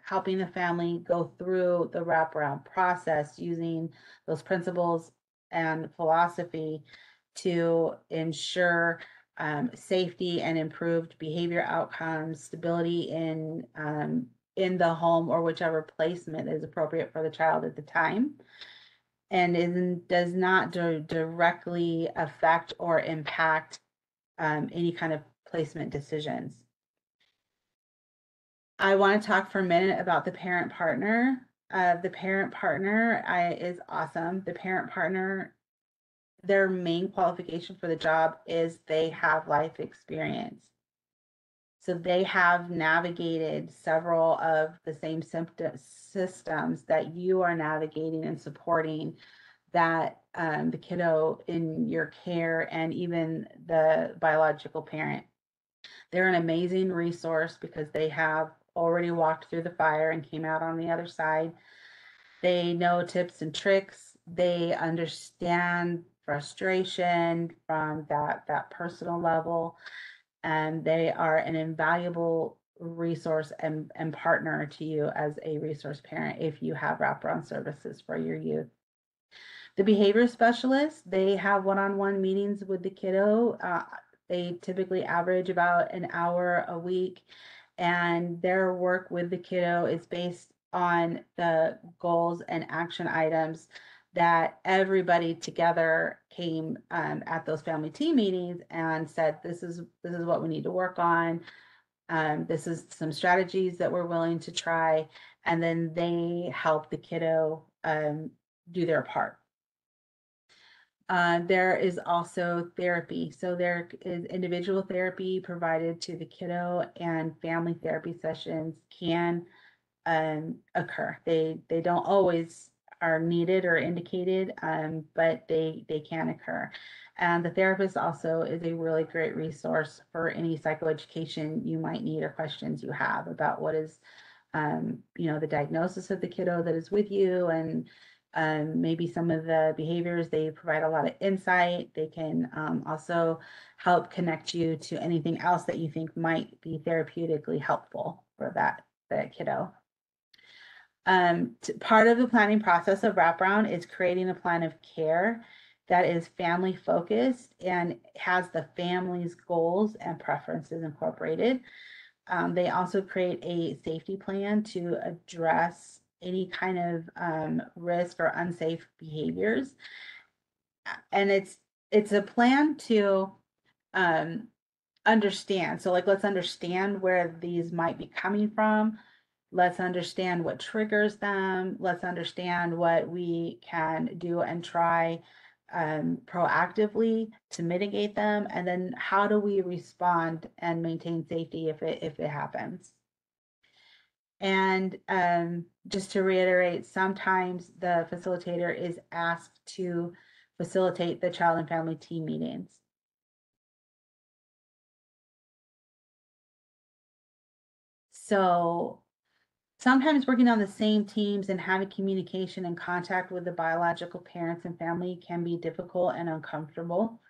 S3: helping the family go through the wraparound process using those principles and philosophy to ensure safety and improved behavior outcomes, stability in the home or whichever placement is appropriate for the child at the time, and does not directly affect or impact any kind of placement decisions. I want to talk for a minute about the parent partner. The parent partner is awesome. The parent partner, their main qualification for the job is they have life experience. So they have navigated several of the same systems that you are navigating and supporting, that the kiddo in your care and even the biological parent. They're an amazing resource because they have already walked through the fire and came out on the other side. They know tips and tricks. They understand frustration from that personal level, and they are an invaluable resource and partner to you as a resource parent if you have wraparound services for your youth. The behavior specialists, they have one-on-one meetings with the kiddo. They typically average about an hour a week, and their work with the kiddo is based on the goals and action items that everybody together came at those family team meetings and said, this is what we need to work on. This is some strategies that we're willing to try, and then they help the kiddo do their part. There is also therapy. So there is individual therapy provided to the kiddo, and family therapy sessions can occur. They don't always are needed or indicated, but they can occur. And the therapist also is a really great resource for any psychoeducation you might need or questions you have about what is, the diagnosis of the kiddo that is with you, and maybe some of the behaviors. They provide a lot of insight. They can also help connect you to anything else that you think might be therapeutically helpful for that kiddo. Part of the planning process of wraparound is creating a plan of care that is family focused and has the family's goals and preferences incorporated. They also create a safety plan to address any kind of risk or unsafe behaviors. And it's a plan to understand. So like, let's understand where these might be coming from. Let's understand what triggers them. Let's understand what we can do and try proactively to mitigate them. And then how do we respond and maintain safety if it happens? And just to reiterate, sometimes the facilitator is asked to facilitate the child and family team meetings. So sometimes working on the same teams and having communication and contact with the biological parents and family can be difficult and uncomfortable,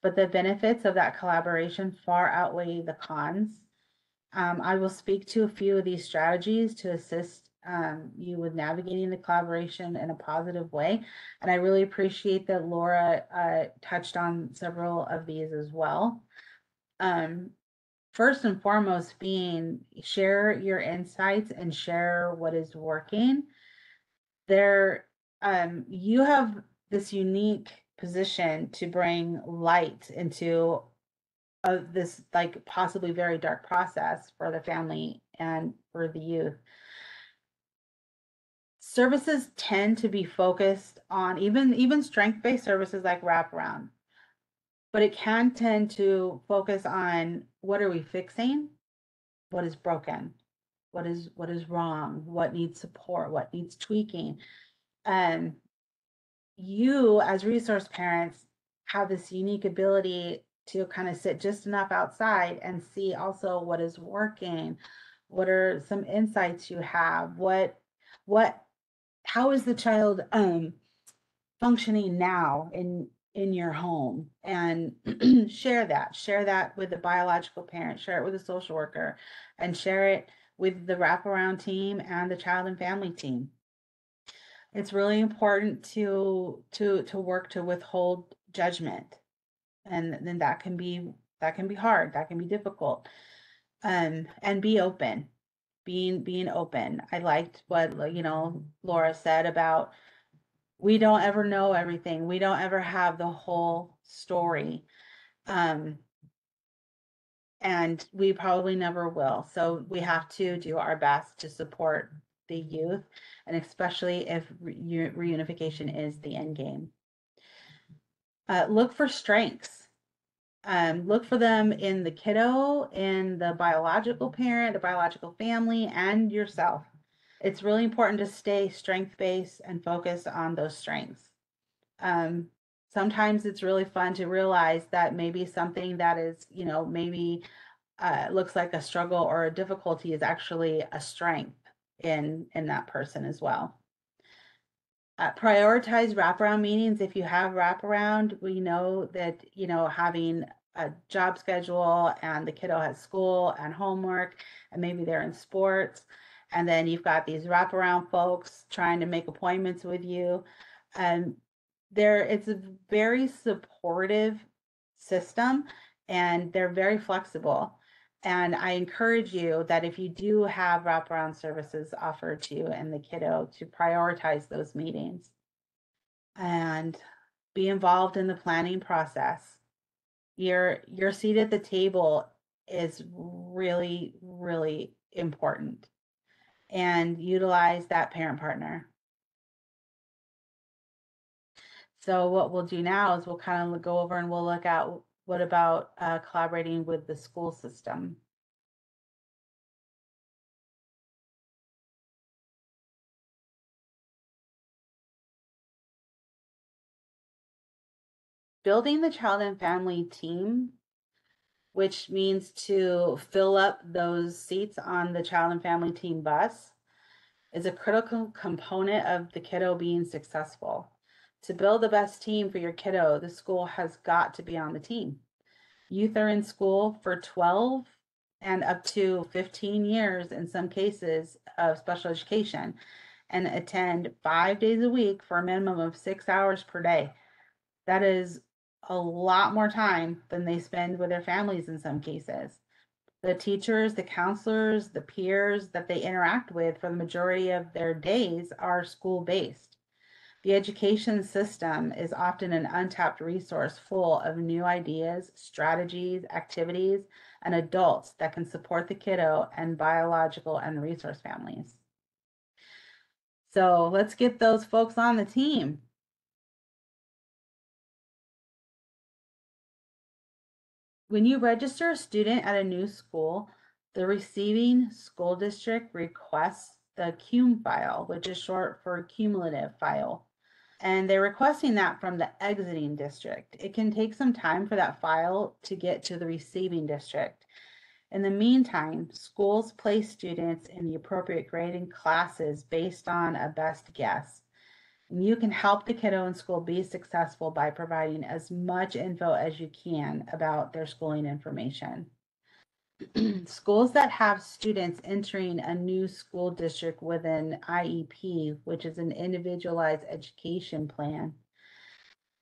S3: but the benefits of that collaboration far outweigh the cons. I will speak to a few of these strategies to assist you with navigating the collaboration in a positive way. And I really appreciate that Laura touched on several of these as well. First and foremost being share your insights and share what is working. You have this unique position to bring light into this like possibly very dark process for the family and for the youth. Services tend to be focused on even strength-based services like wraparound, but it can tend to focus on what are we fixing, what is broken, what is wrong, what needs support, what needs tweaking. And you as resource parents have this unique ability to kind of sit just enough outside and see also what is working, what are some insights you have, what how is the child functioning now in your home, and share that with the biological parent, share it with the social worker, and share it with the wraparound team and the child and family team. It's really important to work to withhold judgment, and then that can be hard, that can be difficult. And be open, being open. I liked what Laura said about we don't ever know everything, we don't ever have the whole story, and we probably never will. So we have to do our best to support the youth, and especially if reunification is the end game. Look for strengths. Look for them in the kiddo, in the biological parent, the biological family, and yourself. It's really important to stay strength-based and focus on those strengths. Sometimes it's really fun to realize that maybe something that is, maybe looks like a struggle or a difficulty is actually a strength in that person as well. Prioritize wraparound meetings. If you have wraparound, we know that, having a job schedule and the kiddo has school and homework, and maybe they're in sports, and then you've got these wraparound folks trying to make appointments with you. And it's a very supportive system, and they're very flexible. And I encourage you that if you do have wraparound services offered to you and the kiddo, to prioritize those meetings and be involved in the planning process. Your seat at the table is really, really important, and utilize that parent partner. So what we'll do now is we'll kind of go over and we'll look at what about collaborating with the school system. Building the child and family team, which means to fill up those seats on the child and family team bus, is a critical component of the kiddo being successful. To build the best team for your kiddo, the school has got to be on the team. Youth are in school for 12 and up to 15 years in some cases of special education, and attend 5 days a week for a minimum of 6 hours per day. That is a lot more time than they spend with their families in some cases. The teachers, the counselors, the peers that they interact with for the majority of their days are school-based. The education system is often an untapped resource full of new ideas, strategies, activities and adults that can support the kiddo and biological and resource families. So let's get those folks on the team. When you register a student at a new school, the receiving school district requests the CUM file, which is short for cumulative file. And they're requesting that from the exiting district. It can take some time for that file to get to the receiving district. In the meantime, schools place students in the appropriate grade and classes based on a best guess. And you can help the kiddo in school be successful by providing as much info as you can about their schooling information. Schools that have students entering a new school district with an IEP, which is an individualized education plan,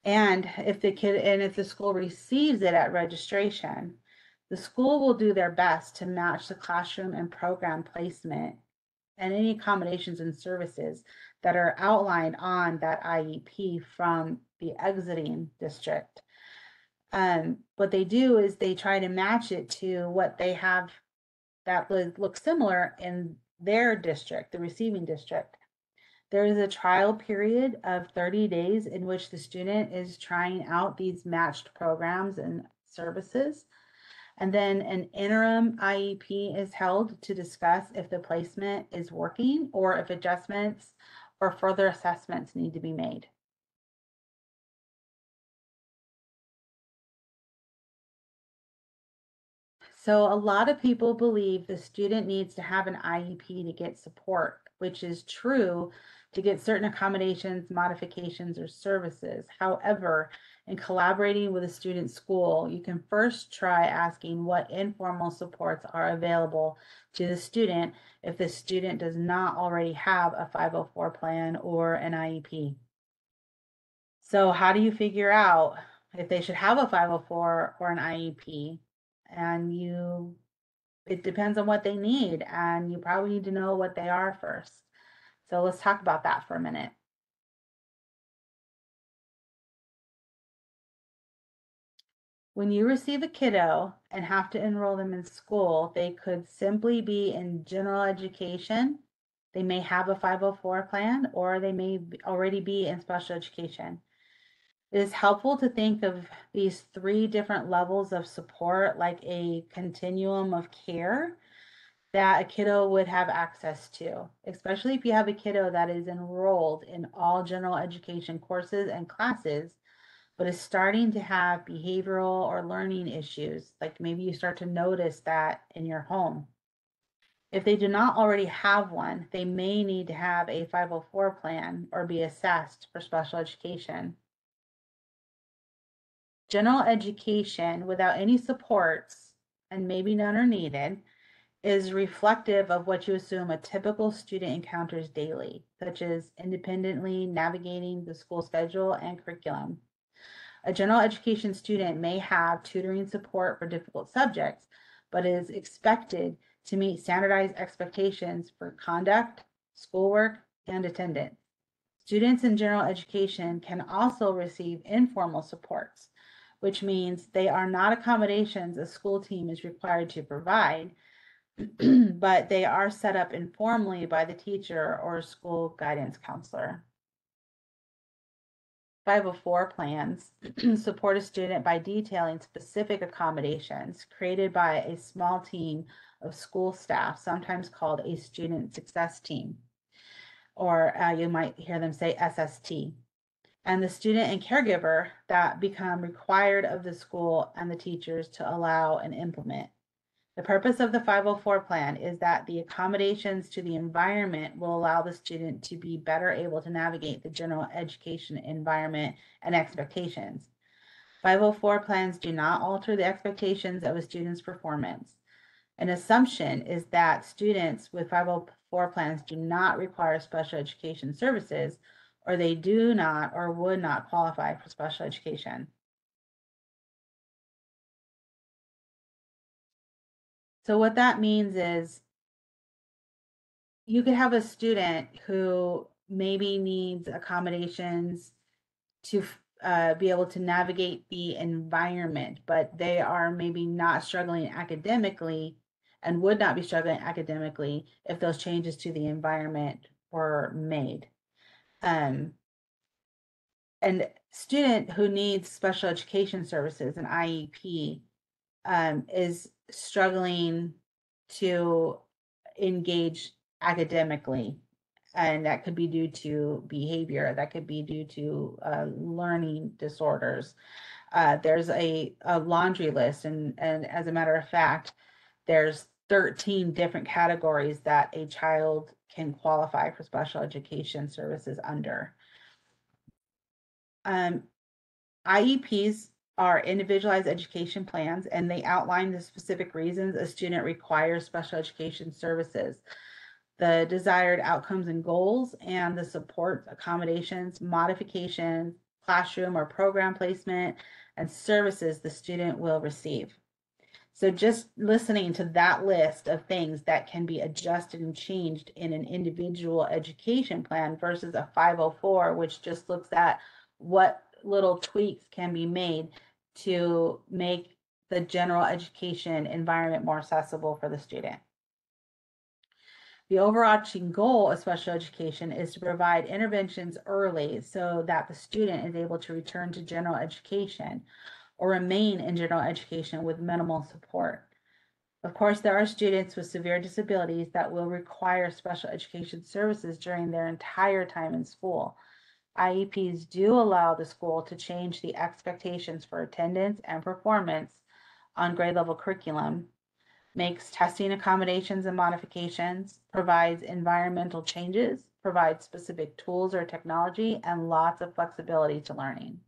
S3: and if the school receives it at registration, the school will do their best to match the classroom and program placement and any accommodations and services that are outlined on that IEP from the exiting district. What they do is they try to match it to what they have that looks similar in their district, the receiving district. There is a trial period of 30 days in which the student is trying out these matched programs and services. And then an interim IEP is held to discuss if the placement is working or if adjustments or further assessments need to be made. So a lot of people believe the student needs to have an IEP to get support, which is true to get certain accommodations, modifications, or services. However, in collaborating with a student school, you can first try asking what informal supports are available to the student if the student does not already have a 504 plan or an IEP. So how do you figure out if they should have a 504 or an IEP? And it depends on what they need, and you probably need to know what they are first. So let's talk about that for a minute. When you receive a kiddo and have to enroll them in school, they could simply be in general education. They may have a 504 plan, or they may already be in special education. It is helpful to think of these three different levels of support like a continuum of care that a kiddo would have access to, especially if you have a kiddo that is enrolled in all general education courses and classes, but is starting to have behavioral or learning issues. Like maybe you start to notice that in your home. If they do not already have one, they may need to have a 504 plan or be assessed for special education. General education without any supports, and maybe none are needed, is reflective of what you assume a typical student encounters daily, such as independently navigating the school schedule and curriculum. A general education student may have tutoring support for difficult subjects, but is expected to meet standardized expectations for conduct, schoolwork, and attendance. Students in general education can also receive informal supports, which means they are not accommodations a school team is required to provide, but they are set up informally by the teacher or school guidance counselor. 504 plans support a student by detailing specific accommodations created by a small team of school staff, sometimes called a student success team, or you might hear them say SST, and the student and caregiver that become required of the school and the teachers to allow and implement. The purpose of the 504 plan is that the accommodations to the environment will allow the student to be better able to navigate the general education environment and expectations. 504 plans do not alter the expectations of a student's performance. An assumption is that students with 504 plans do not require special education services, or they do not or would not qualify for special education. So what that means is you could have a student who maybe needs accommodations to be able to navigate the environment, but they are maybe not struggling academically and would not be struggling academically if those changes to the environment were made. And student who needs special education services, an IEP, is struggling to engage academically. And that could be due to behavior, that could be due to learning disorders. There's a laundry list, and as a matter of fact, there's 13 different categories that a child can qualify for special education services under. IEPs are individualized education plans, and they outline the specific reasons a student requires special education services, the desired outcomes and goals, and the support, accommodations, modifications, classroom or program placement, and services the student will receive. So just listening to that list of things that can be adjusted and changed in an individual education plan versus a 504, which just looks at what little tweaks can be made to make the general education environment more accessible for the student. The overarching goal of special education is to provide interventions early so that the student is able to return to general education or remain in general education with minimal support. Of course, there are students with severe disabilities that will require special education services during their entire time in school. IEPs do allow the school to change the expectations for attendance and performance on grade level curriculum, makes testing accommodations and modifications, provides environmental changes, provides specific tools or technology, and lots of flexibility to learning.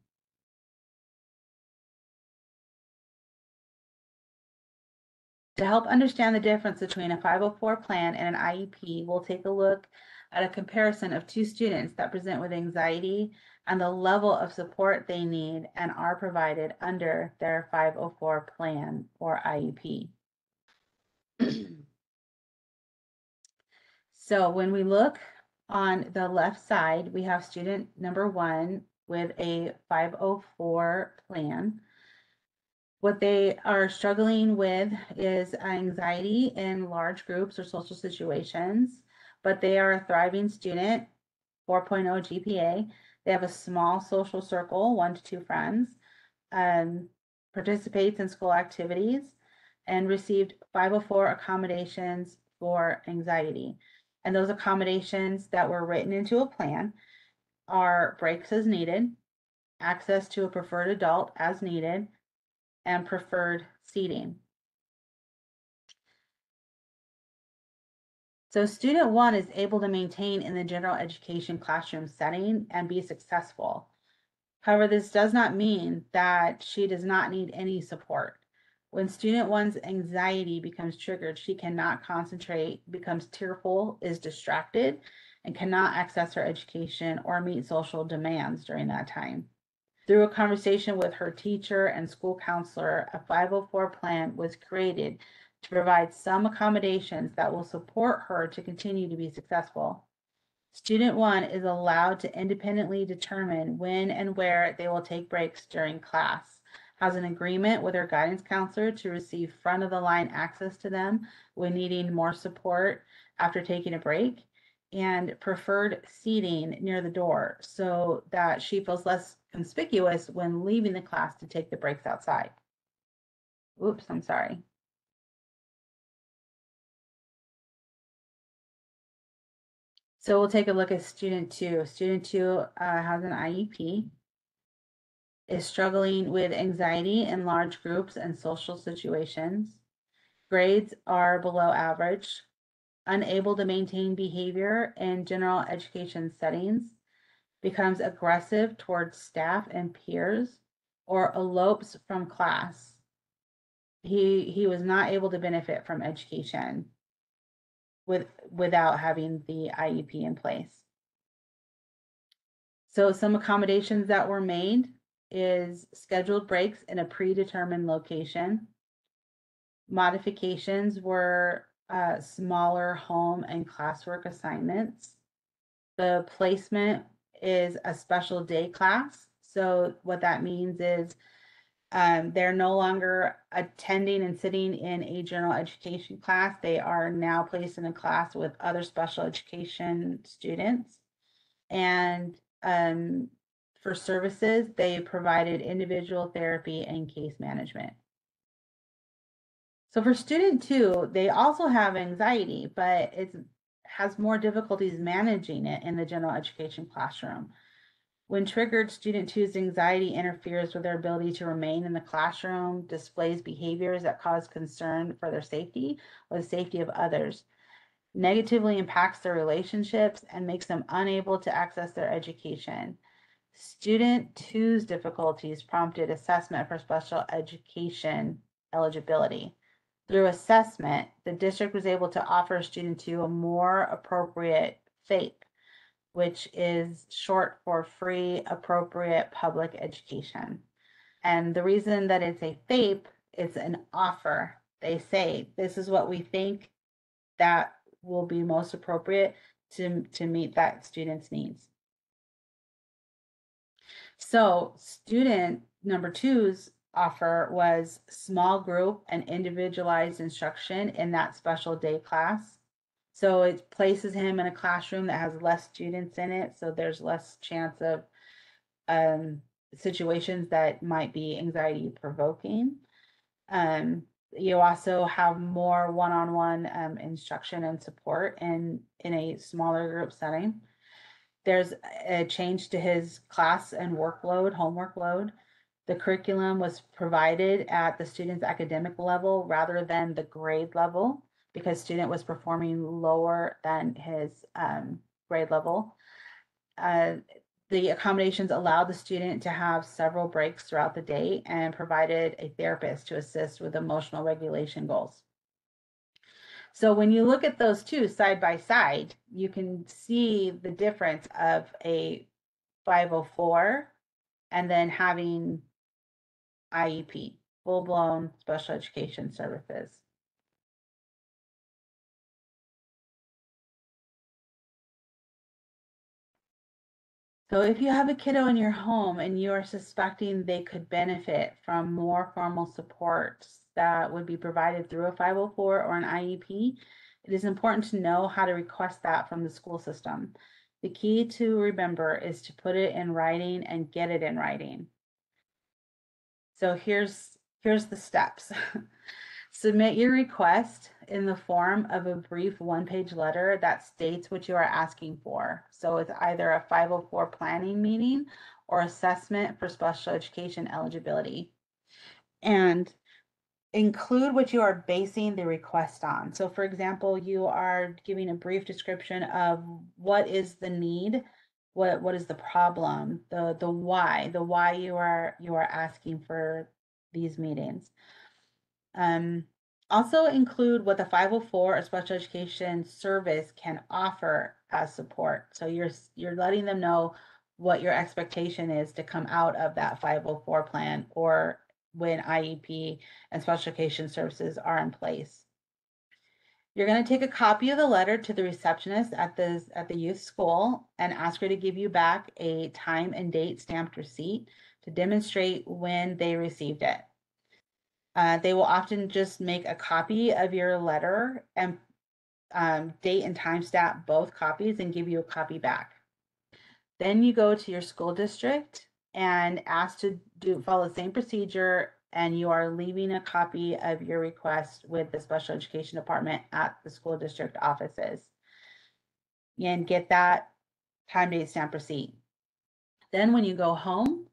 S3: To help understand the difference between a 504 plan and an IEP, we'll take a look at a comparison of two students that present with anxiety and the level of support they need and are provided under their 504 plan or IEP. So when we look on the left side, we have student number 1 with a 504 plan. What they are struggling with is anxiety in large groups or social situations, but they are a thriving student, 4.0 GPA. They have a small social circle, 1 to 2 friends, participates in school activities, and received 504 accommodations for anxiety. And those accommodations that were written into a plan are breaks as needed, access to a preferred adult as needed, and preferred seating. So student 1 is able to maintain in the general education classroom setting and be successful. However, this does not mean that she does not need any support. When student 1's anxiety becomes triggered, she cannot concentrate, becomes tearful, is distracted, and cannot access her education or meet social demands during that time. Through a conversation with her teacher and school counselor, a 504 plan was created to provide some accommodations that will support her to continue to be successful. Student 1 is allowed to independently determine when and where they will take breaks during class, has an agreement with her guidance counselor to receive front of the line access to them when needing more support after taking a break, and preferred seating near the door so that she feels less conspicuous when leaving the class to take the breaks outside. Oops, I'm sorry. So we'll take a look at student 2. Student 2 has an IEP, is struggling with anxiety in large groups and social situations. Grades are below average, unable to maintain behavior in general education settings, becomes aggressive towards staff and peers, or elopes from class. He was not able to benefit from education without having the IEP in place. So some accommodations that were made is scheduled breaks in a predetermined location. Modifications were smaller home and classwork assignments. The placement is a special day class. So what that means is they're no longer attending and sitting in a general education class. They are now placed in a class with other special education students. And for services, they provided individual therapy and case management. So for student 2, they also have anxiety, but it has more difficulties managing it in the general education classroom. When triggered, student 2's anxiety interferes with their ability to remain in the classroom, displays behaviors that cause concern for their safety or the safety of others, negatively impacts their relationships, and makes them unable to access their education. Student 2's difficulties prompted assessment for special education eligibility. Through assessment, the district was able to offer student 2 a more appropriate FAPE, which is short for free appropriate public education. And the reason that it's a FAPE, it's an offer. They say, this is what we think that will be most appropriate to meet that student's needs. So student number 2's offer was small group and individualized instruction in that special day class. So it places him in a classroom that has less students in it, so there's less chance of situations that might be anxiety provoking. You also have more one-on-one instruction and support in a smaller group setting. There's a change to his class and workload, homework load. The curriculum was provided at the student's academic level rather than the grade level because student was performing lower than his grade level. The accommodations allowed the student to have several breaks throughout the day and provided a therapist to assist with emotional regulation goals. So when you look at those two side by side, you can see the difference of a 504 and then having IEP, full-blown special education services. So if you have a kiddo in your home and you are suspecting they could benefit from more formal supports that would be provided through a 504 or an IEP, it is important to know how to request that from the school system. The key to remember is to put it in writing and get it in writing. So here's the steps. Submit your request in the form of a brief one-page letter that states what you are asking for. So it's either a 504 planning meeting or assessment for special education eligibility. And include what you are basing the request on. So for example, you are giving a brief description of what is the need, what is the problem, the why you are asking for these meetings. Also include what the 504 or special education service can offer as support. So you're letting them know what your expectation is to come out of that 504 plan or when IEP and special education services are in place. You're going to take a copy of the letter to the receptionist at the youth school and ask her to give you back a time and date stamped receipt to demonstrate when they received it. They will often just make a copy of your letter and date and time stamp both copies and give you a copy back. Then you go to your school district and ask to follow the same procedure, and you are leaving a copy of your request with the special education department at the school district offices. And get that time, date, stamp receipt. Then when you go home,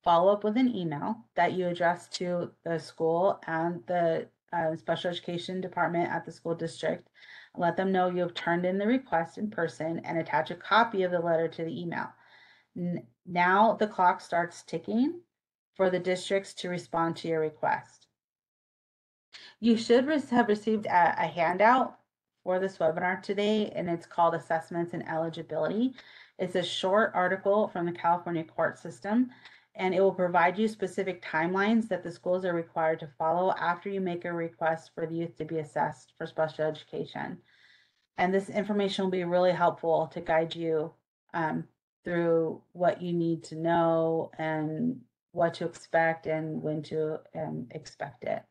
S3: follow up with an email that you address to the school and the special education department at the school district. Let them know you have turned in the request in person and attach a copy of the letter to the email. Now the clock starts ticking for the districts to respond to your request. You should have received a handout for this webinar today, and it's called Assessments and Eligibility. It's a short article from the California court system, and it will provide you specific timelines that the schools are required to follow after you make a request for the youth to be assessed for special education. And this information will be really helpful to guide you through what you need to know and what to expect and when to expect it.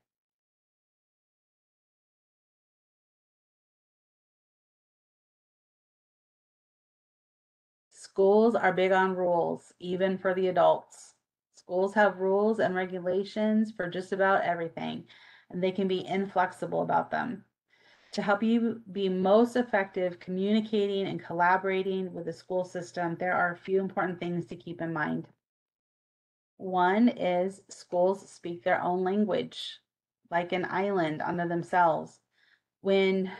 S3: Schools are big on rules, even for the adults. Schools have rules and regulations for just about everything, and they can be inflexible about them. To help you be most effective communicating and collaborating with the school system, there are a few important things to keep in mind. One is schools speak their own language, like an island unto themselves. When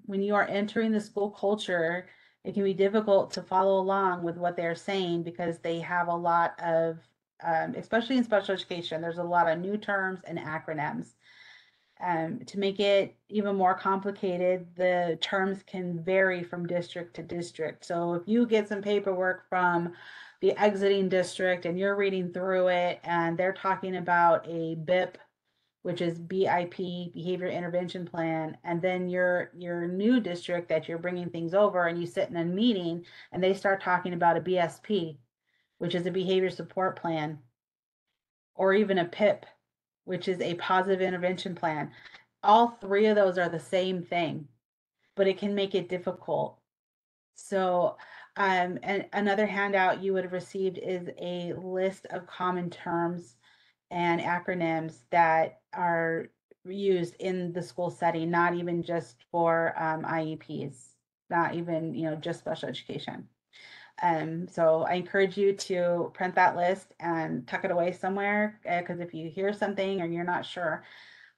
S3: you are entering the school culture, it can be difficult to follow along with what they're saying because they have a lot of, especially in special education, there's a lot of new terms and acronyms. To make it even more complicated, the terms can vary from district to district. So if you get some paperwork from the exiting district and you're reading through it and they're talking about a BIP, which is BIP, Behavior Intervention Plan, and then your new district that you're bringing things over and you sit in a meeting and they start talking about a BSP, which is a Behavior Support Plan, or even a PIP, which is a Positive Intervention Plan. All three of those are the same thing, but it can make it difficult. So, and another handout you would have received is a list of common terms and acronyms that are used in the school setting, not even just for IEPs, not even, just special education. So I encourage you to print that list and tuck it away somewhere, because if you hear something or you're not sure.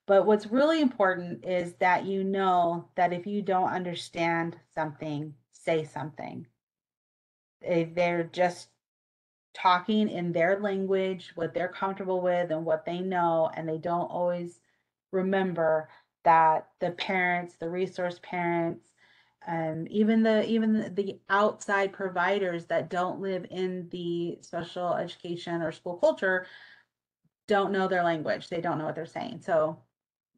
S3: But what's really important is that you know that if you don't understand something, say something. They're just talking in their language, what they're comfortable with and what they know, and they don't always remember that the parents, the resource parents, even the outside providers that don't live in the special education or school culture don't know their language. They don't know what they're saying. So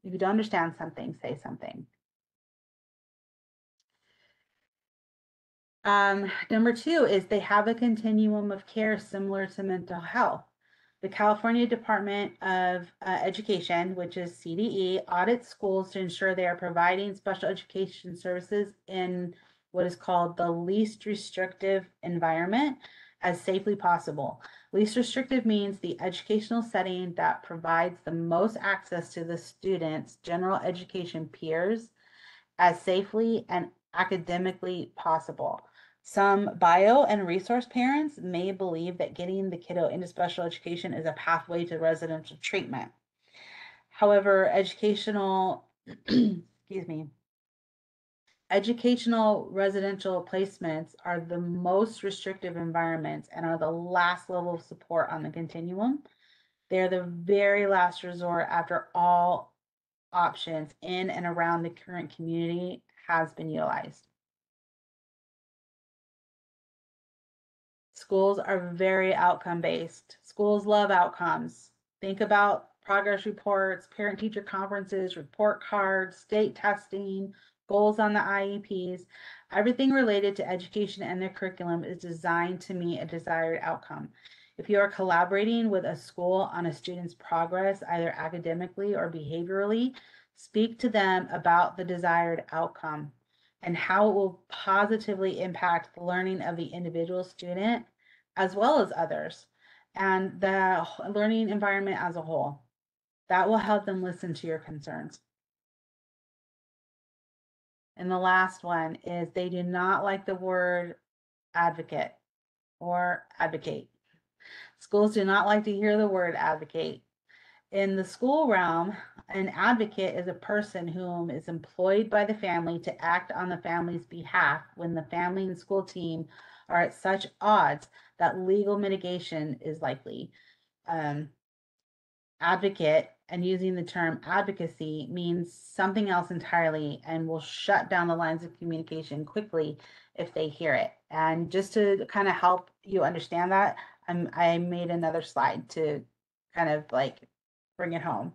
S3: if you don't understand something, say something. Number two is they have a continuum of care similar to mental health. The California Department of Education, which is CDE, audits schools to ensure they are providing special education services in what is called the least restrictive environment as safely possible. Least restrictive means the educational setting that provides the most access to the students' general education peers as safely and academically possible. Some bio and resource parents may believe that getting the kiddo into special education is a pathway to residential treatment. However, educational residential placements are the most restrictive environments and are the last level of support on the continuum. They're the very last resort after all options in and around the current community has been utilized. Schools are very outcome based. Schools love outcomes. Think about progress reports, parent teacher conferences, report cards, state testing, goals on the IEPs. Everything related to education and their curriculum is designed to meet a desired outcome. If you are collaborating with a school on a student's progress, either academically or behaviorally, speak to them about the desired outcome and how it will positively impact the learning of the individual student as well as others and the learning environment as a whole. That will help them listen to your concerns. And the last one is they do not like the word advocate or advocate. Schools do not like to hear the word advocate. In the school realm, an advocate is a person whom is employed by the family to act on the family's behalf when the family and school team are at such odds that legal mitigation is likely. Advocate and using the term advocacy means something else entirely and will shut down the lines of communication quickly if they hear it. And just to kind of help you understand that, I made another slide to kind of like bring it home.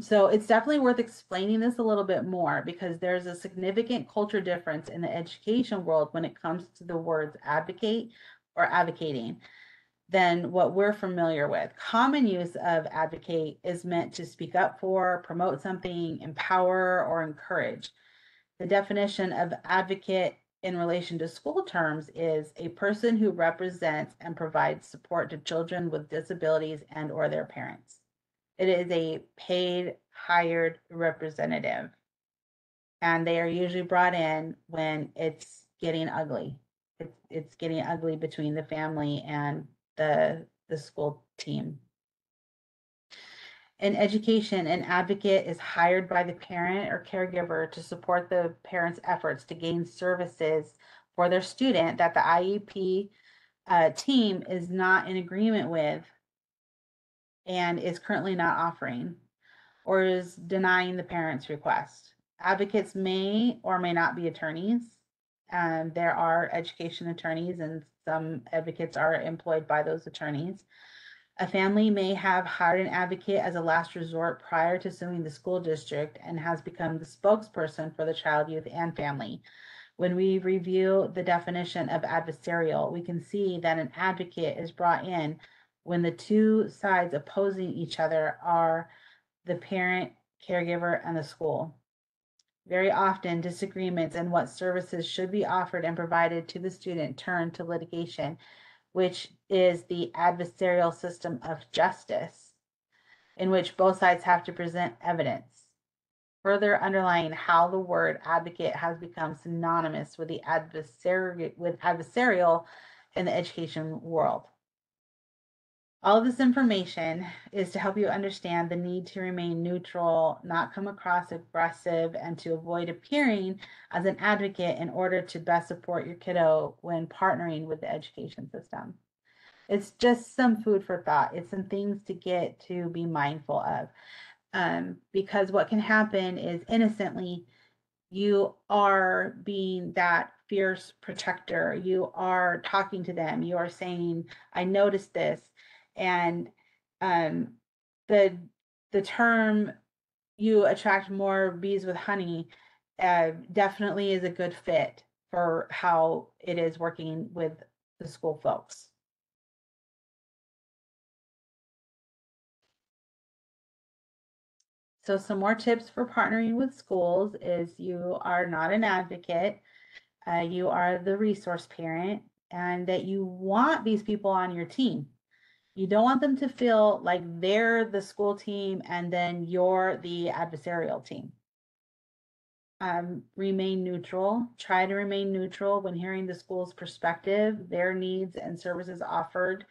S3: So it's definitely worth explaining this a little bit more because there's a significant culture difference in the education world when it comes to the words advocate or advocating than what we're familiar with. Common use of advocate is meant to speak up for, promote something, empower, or encourage. The definition of advocate in relation to school terms is a person who represents and provides support to children with disabilities and or their parents. It is a paid, hired representative, and they are usually brought in when it's getting ugly. It's getting ugly between the family and the school team. In education, an advocate is hired by the parent or caregiver to support the parent's efforts to gain services for their student that the IEP team is not in agreement with and is currently not offering, or is denying the parent's request. Advocates may or may not be attorneys. There are education attorneys, and some advocates are employed by those attorneys. A family may have hired an advocate as a last resort prior to suing the school district and has become the spokesperson for the child, youth, and family. When we review the definition of adversarial, we can see that an advocate is brought in when the two sides opposing each other are the parent, caregiver, and the school. Very often, disagreements in what services should be offered and provided to the student turn to litigation, which is the adversarial system of justice, in which both sides have to present evidence, further underlying how the word advocate has become synonymous with adversarial in the education world. All of this information is to help you understand the need to remain neutral, not come across aggressive, and to avoid appearing as an advocate in order to best support your kiddo when partnering with the education system. It's just some food for thought. It's some things to get to be mindful of. Because what can happen is innocently, you are being that fierce protector. You are talking to them. You are saying, I noticed this. And um, the term you attract more bees with honey definitely is a good fit for how it is working with the school folks. So some more tips for partnering with schools is you are not an advocate, you are the resource parent, and that you want these people on your team. You don't want them to feel like they're the school team and then you're the adversarial team. Remain neutral. Try to remain neutral when hearing the school's perspective, their needs and services offered,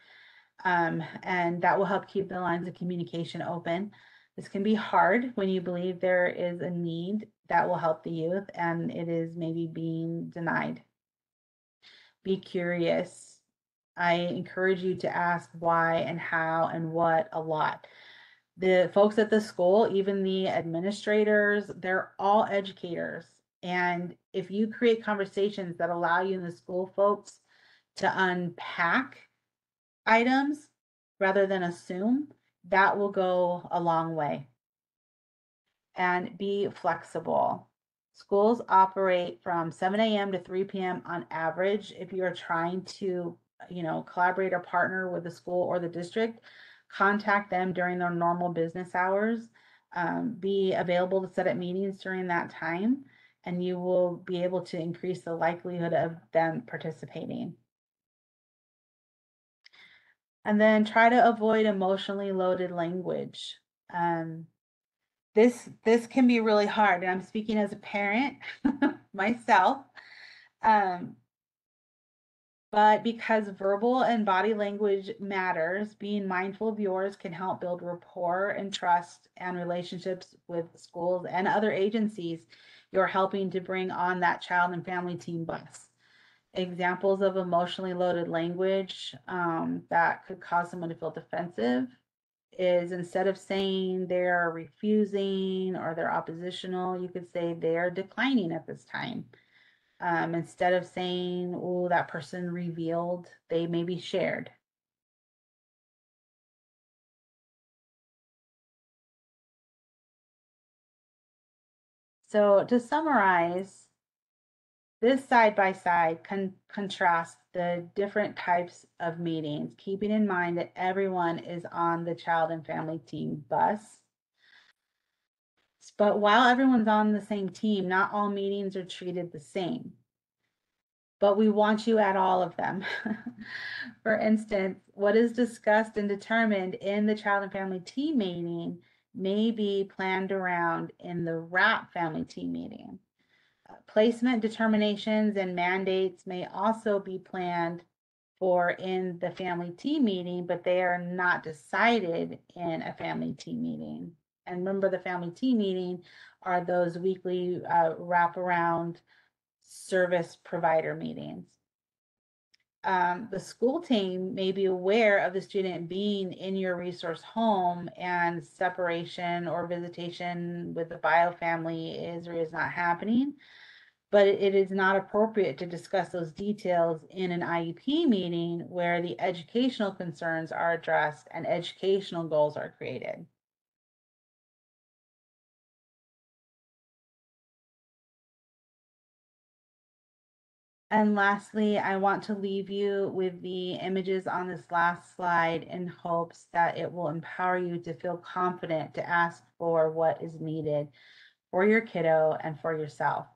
S3: and that will help keep the lines of communication open. This can be hard when you believe there is a need that will help the youth and it is maybe being denied. Be curious. I encourage you to ask why and how and what a lot. The folks at the school, even the administrators, they're all educators. And if you create conversations that allow you and the school folks to unpack items rather than assume, that will go a long way. And be flexible. Schools operate from 7 a.m. to 3 p.m. on average. If you are trying to, collaborate or partner with the school or the district, contact them during their normal business hours. Be available to set up meetings during that time, and you will be able to increase the likelihood of them participating. And then try to avoid emotionally loaded language. This can be really hard, and I'm speaking as a parent myself. But because verbal and body language matters, being mindful of yours can help build rapport and trust and relationships with schools and other agencies you're helping to bring on that child and family team bus. Examples of emotionally loaded language that could cause someone to feel defensive is, instead of saying they're refusing or they're oppositional, you could say they're declining at this time. Instead of saying, oh, that person revealed, they may be shared. So to summarize, this side by side contrasts the different types of meetings, keeping in mind that everyone is on the child and family team bus. But while everyone's on the same team, not all meetings are treated the same. But we want you at all of them. For instance, what is discussed and determined in the child and family team meeting may be planned around in the WRAP family team meeting. Placement determinations and mandates may also be planned for in the family team meeting, but they are not decided in a family team meeting. And remember, the family team meeting are those weekly wraparound service provider meetings. The school team may be aware of the student being in your resource home and separation or visitation with the bio family is or is not happening, but it is not appropriate to discuss those details in an IEP meeting where the educational concerns are addressed and educational goals are created. And lastly, I want to leave you with the images on this last slide in hopes that it will empower you to feel confident to ask for what is needed for your kiddo and for yourself.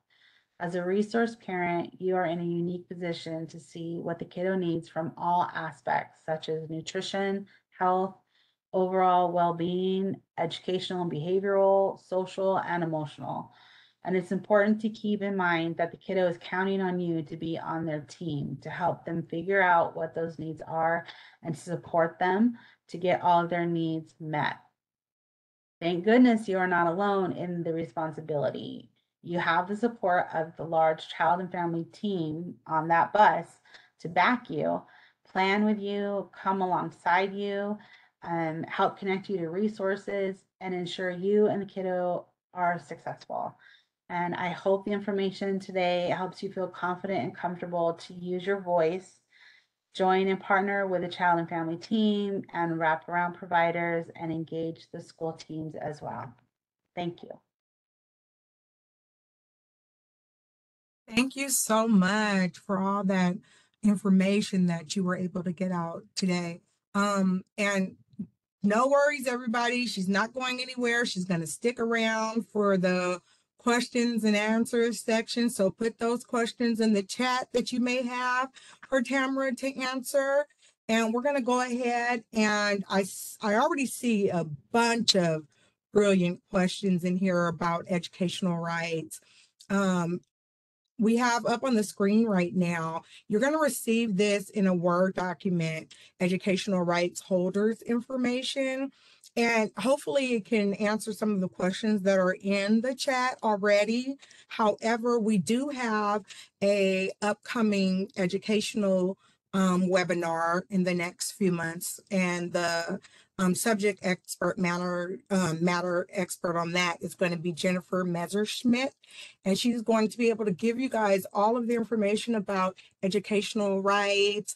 S3: As a resource parent, you are in a unique position to see what the kiddo needs from all aspects, such as nutrition, health, overall well-being, educational and behavioral, social, and emotional. And it's important to keep in mind that the kiddo is counting on you to be on their team to help them figure out what those needs are and to support them to get all of their needs met. Thank goodness you are not alone in the responsibility. You have the support of the large child and family team on that bus to back you, plan with you, come alongside you, help connect you to resources, and ensure you and the kiddo are successful. And I hope the information today helps you feel confident and comfortable to use your voice, join and partner with a child and family team and wraparound providers and engage the school teams as well. Thank you.
S1: Thank you so much for all that information that you were able to get out today. And no worries, everybody. She's not going anywhere. She's going to stick around for the questions and answers section. So put those questions in the chat that you may have for Tamara to answer. And we're going to go ahead and I already see a bunch of brilliant questions in here about educational rights. We have up on the screen right now, you're going to receive this in a Word document, educational rights holders information, and hopefully it can answer some of the questions that are in the chat already. However, we do have a upcoming educational webinar in the next few months, and the subject expert matter expert on that is going to be Jennifer Messerschmidt, and she's going to be able to give you guys all of the information about educational rights,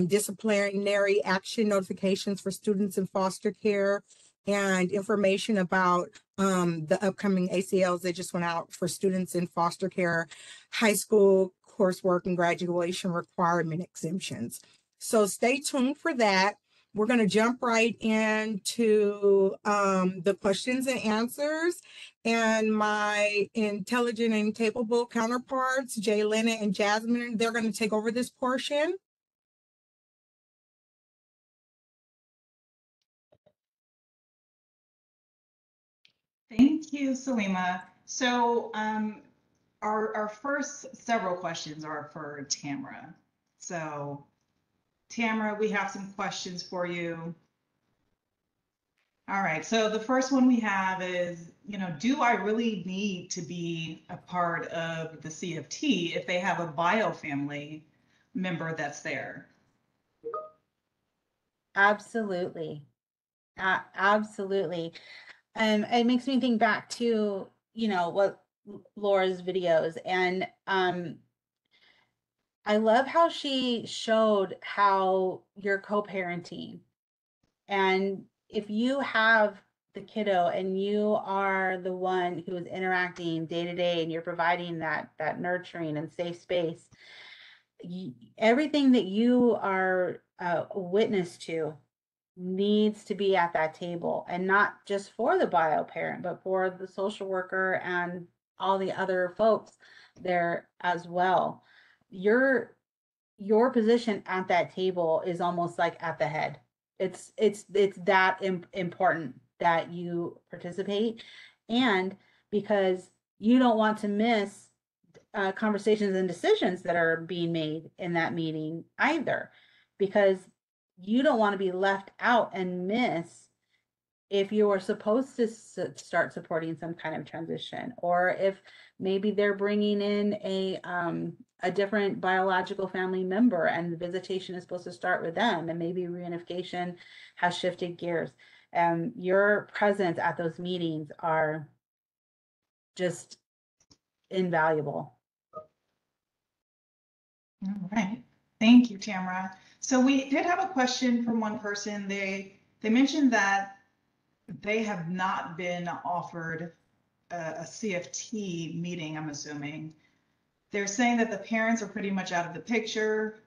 S1: disciplinary action notifications for students in foster care, and information about the upcoming ACLs that just went out for students in foster care, high school coursework, and graduation requirement exemptions. So stay tuned for that. We're going to jump right into the questions and answers. And my intelligent and capable counterparts, Jaylena and Jasmine, they're going to take over this portion.
S4: Thank you, Salima. So our first several questions are for Tamara. So Tamara, we have some questions for you. All right, so the first one we have is, do I really need to be a part of the CFT if they have a bio family member that's there?
S3: Absolutely. Absolutely. It makes me think back to, what Laura's videos, and I love how she showed how you're co-parenting. And if you have the kiddo and you are the one who is interacting day to day and you're providing that nurturing and safe space, everything that you are a witness to needs to be at that table, and not just for the bio parent, but for the social worker and all the other folks there as well. Your position at that table is almost like at the head. It's that important that you participate, and because you don't want to miss conversations and decisions that are being made in that meeting either, because you don't want to be left out and miss if you are supposed to start supporting some kind of transition, or if maybe they're bringing in a different biological family member and the visitation is supposed to start with them, and maybe reunification has shifted gears. Your presence at those meetings are just invaluable.
S4: All right. Thank you, Tamara. So we did have a question from one person. They mentioned that they have not been offered a CFT meeting, I'm assuming. They're saying that the parents are pretty much out of the picture.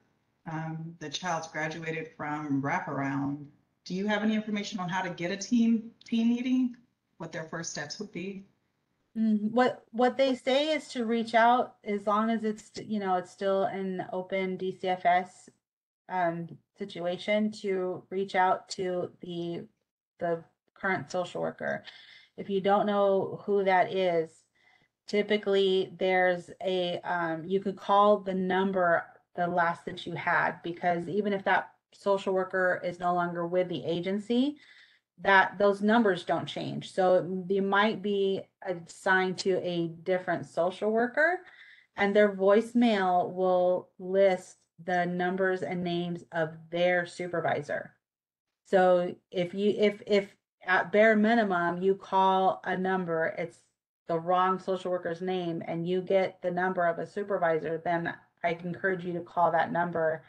S4: The child's graduated from wraparound. Do you have any information on how to get a team meeting? What their first steps would be?
S3: What they say is to reach out, as long as it's, it's still an open DCFS situation, to reach out to the current social worker. If you don't know who that is, typically there's a you could call the number the last that you had, because even if that social worker is no longer with the agency, that those numbers don't change. So they might be assigned to a different social worker, and their voicemail will list the numbers and names of their supervisor. So if at bare minimum you call a number, it's the wrong social worker's name, and you get the number of a supervisor, then I encourage you to call that number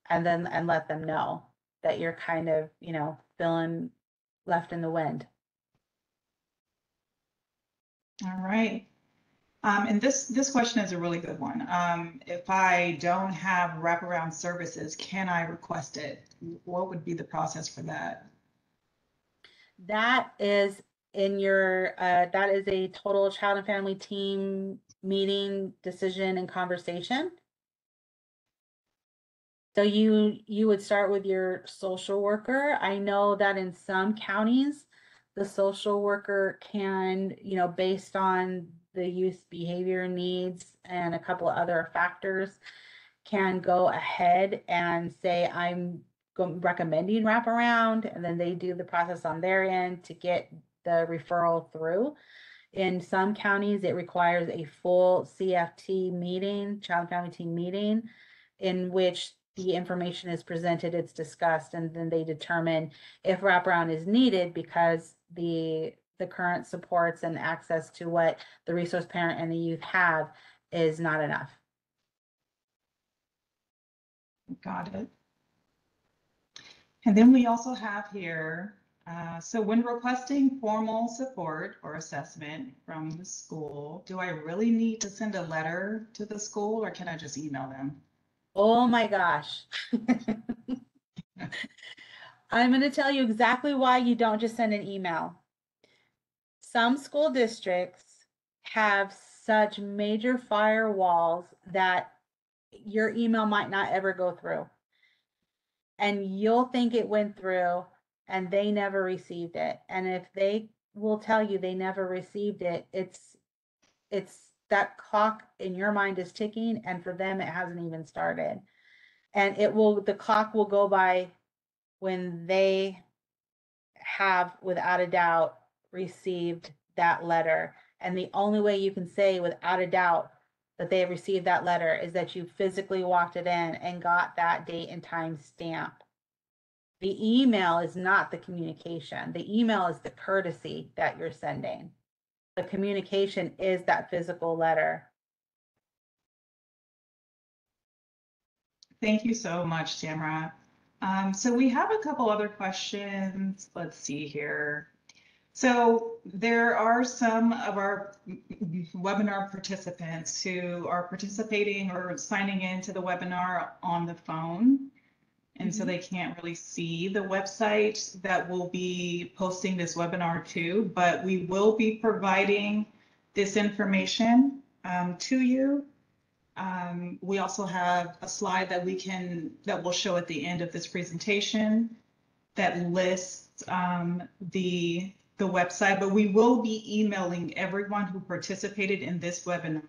S3: and let them know that you're kind of, feeling left in the wind.
S4: All right. And this question is a really good one. If I don't have wraparound services, can I request it? What would be the process for that?
S3: That is in your, that is a total child and family team meeting, decision, and conversation. So you would start with your social worker. I know that in some counties, the social worker can, based on the youth behavior needs and a couple of other factors, can go ahead and say, I'm recommending wraparound, and then they do the process on their end to get the referral through. In some counties, it requires a full CFT meeting, child and family team meeting, in which the information is presented, it's discussed, and then they determine if wraparound is needed, because the current supports and access to what the resource parent and the youth have is not enough.
S4: Got it. And then we also have here, so when requesting formal support or assessment from the school, do I really need to send a letter to the school, or can I just email them?
S3: Oh my gosh. I'm going to tell you exactly why you don't just send an email. Some school districts have such major firewalls that your email might not ever go through. And you'll think it went through and they never received it. And if they will tell you they never received it, it's that clock in your mind is ticking, and for them it hasn't even started. And the clock will go by when they have, without a doubt, received that letter. And the only way you can say without a doubt that they have received that letter is that you physically walked it in and got that date and time stamp. The email is not the communication. The email is the courtesy that you're sending. The communication is that physical letter.
S4: Thank you so much, Tamara. So we have a couple other questions. Let's see here. So there are some of our webinar participants who are participating or signing into the webinar on the phone. And so they can't really see the website that we'll be posting this webinar to, but we will be providing this information to you. We also have a slide that we'll show at the end of this presentation that lists the website, but we will be emailing everyone who participated in this webinar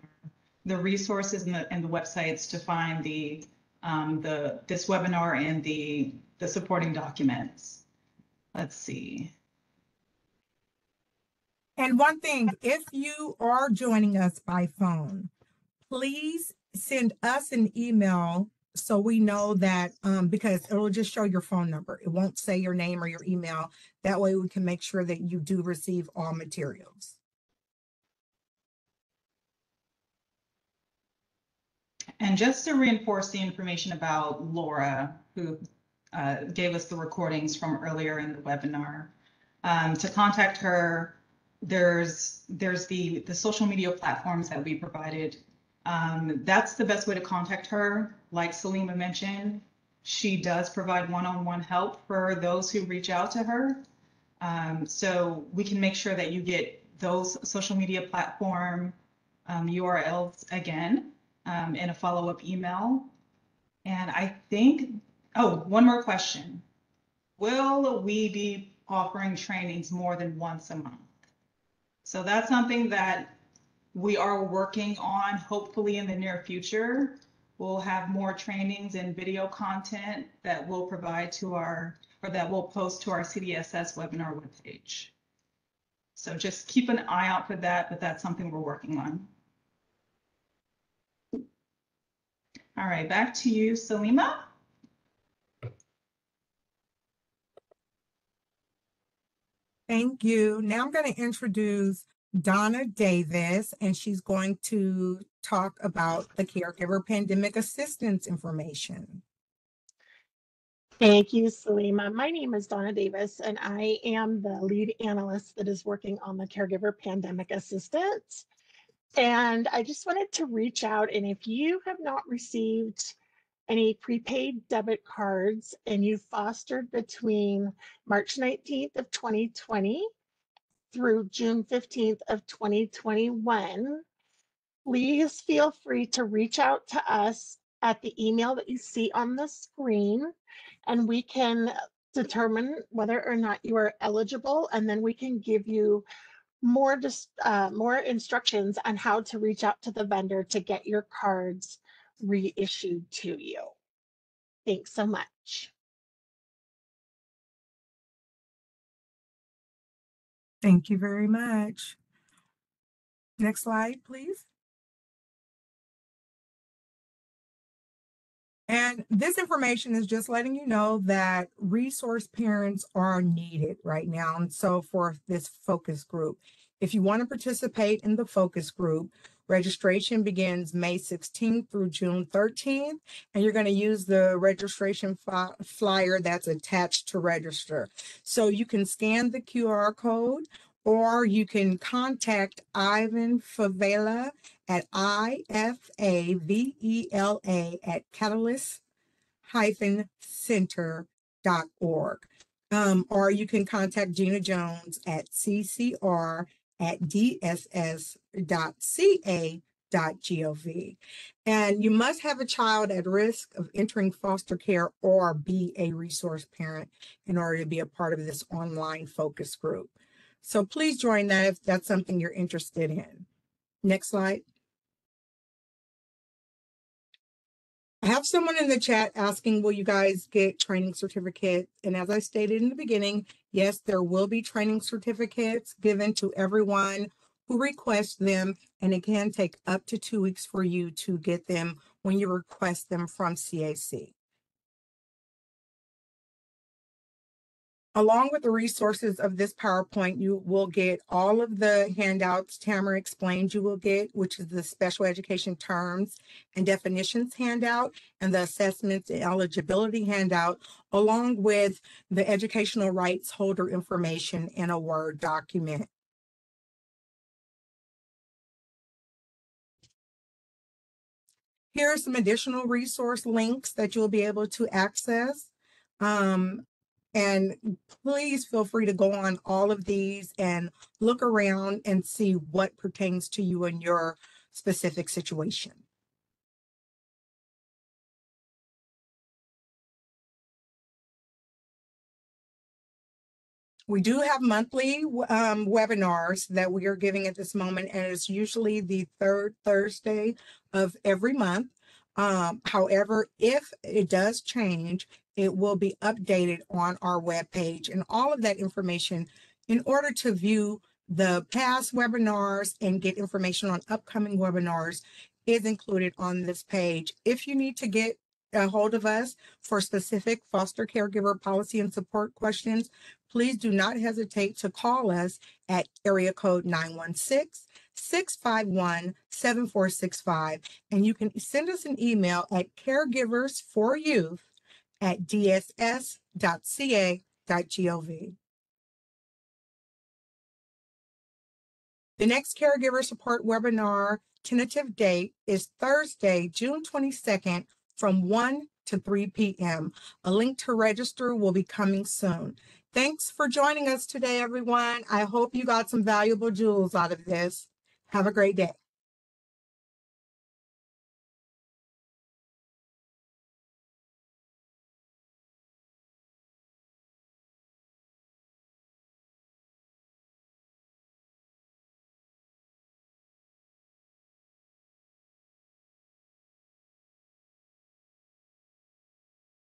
S4: the resources and the websites to find this webinar and the supporting documents. Let's see.
S1: And one thing, if you are joining us by phone, please send us an email so we know that, because it'll just show your phone number. It won't say your name or your email. That way we can make sure that you do receive all materials.
S4: And just to reinforce the information about Laura, who gave us the recordings from earlier in the webinar, to contact her, there's the social media platforms that we provided. That's the best way to contact her. Like Salima mentioned, she does provide one-on-one help for those who reach out to her. So we can make sure that you get those social media platform URLs again in a follow-up email. And I think, oh, one more question. Will we be offering trainings more than once a month? So that's something that we are working on. Hopefully in the near future, we'll have more trainings and video content that we'll provide to that we'll post to our CDSS webinar webpage. So just keep an eye out for that, but that's something we're working on. All right, back to you, Salima.
S1: Thank you. Now I'm going to introduce Donna Davis, and she's going to talk about the caregiver pandemic assistance information.
S5: Thank you, Salima. My name is Donna Davis, and I am the lead analyst that is working on the caregiver pandemic assistance. And I just wanted to reach out, and if you have not received any prepaid debit cards and you fostered between March 19th of 2020 through June 15th of 2021, please feel free to reach out to us at the email that you see on the screen, and we can determine whether or not you are eligible, and then we can give you more instructions on how to reach out to the vendor to get your cards reissued to you. Thanks so much.
S1: Thank you very much. Next slide, please. And this information is just letting you know that resource parents are needed right now. And so for this focus group, if you want to participate in the focus group, registration begins May 16th through June 13th, and you're going to use the registration flyer that's attached to register. So you can scan the QR code, or you can contact Ivan Favela at IFAVELA at catalyst-center.org. Or you can contact Gina Jones at ccr@dss.ca.gov. And you must have a child at risk of entering foster care or be a resource parent in order to be a part of this online focus group. So please join that if that's something you're interested in. Next slide. I have someone in the chat asking, will you guys get training certificates? And as I stated in the beginning, yes, there will be training certificates given to everyone who requests them, and it can take up to 2 weeks for you to get them when you request them from CAC. Along with the resources of this PowerPoint, you will get all of the handouts Tamara explained you will get, which is the special education terms and definitions handout and the assessments and eligibility handout, along with the educational rights holder information in a Word document. Here are some additional resource links that you'll be able to access. And please feel free to go on all of these and look around and see what pertains to you in your specific situation. We do have monthly webinars that we are giving at this moment, and it's usually the third Thursday of every month. However, if it does change, it will be updated on our webpage, and all of that information, in order to view the past webinars and get information on upcoming webinars, is included on this page. If you need to get a hold of us for specific foster caregiver policy and support questions, please do not hesitate to call us at area code 916-651-7465. And you can send us an email at caregiversforyouth@dss.ca.gov. The next caregiver support webinar tentative date is Thursday, June 22nd from 1 to 3 p.m. A link to register will be coming soon. Thanks for joining us today, everyone. I hope you got some valuable jewels out of this. Have a great day.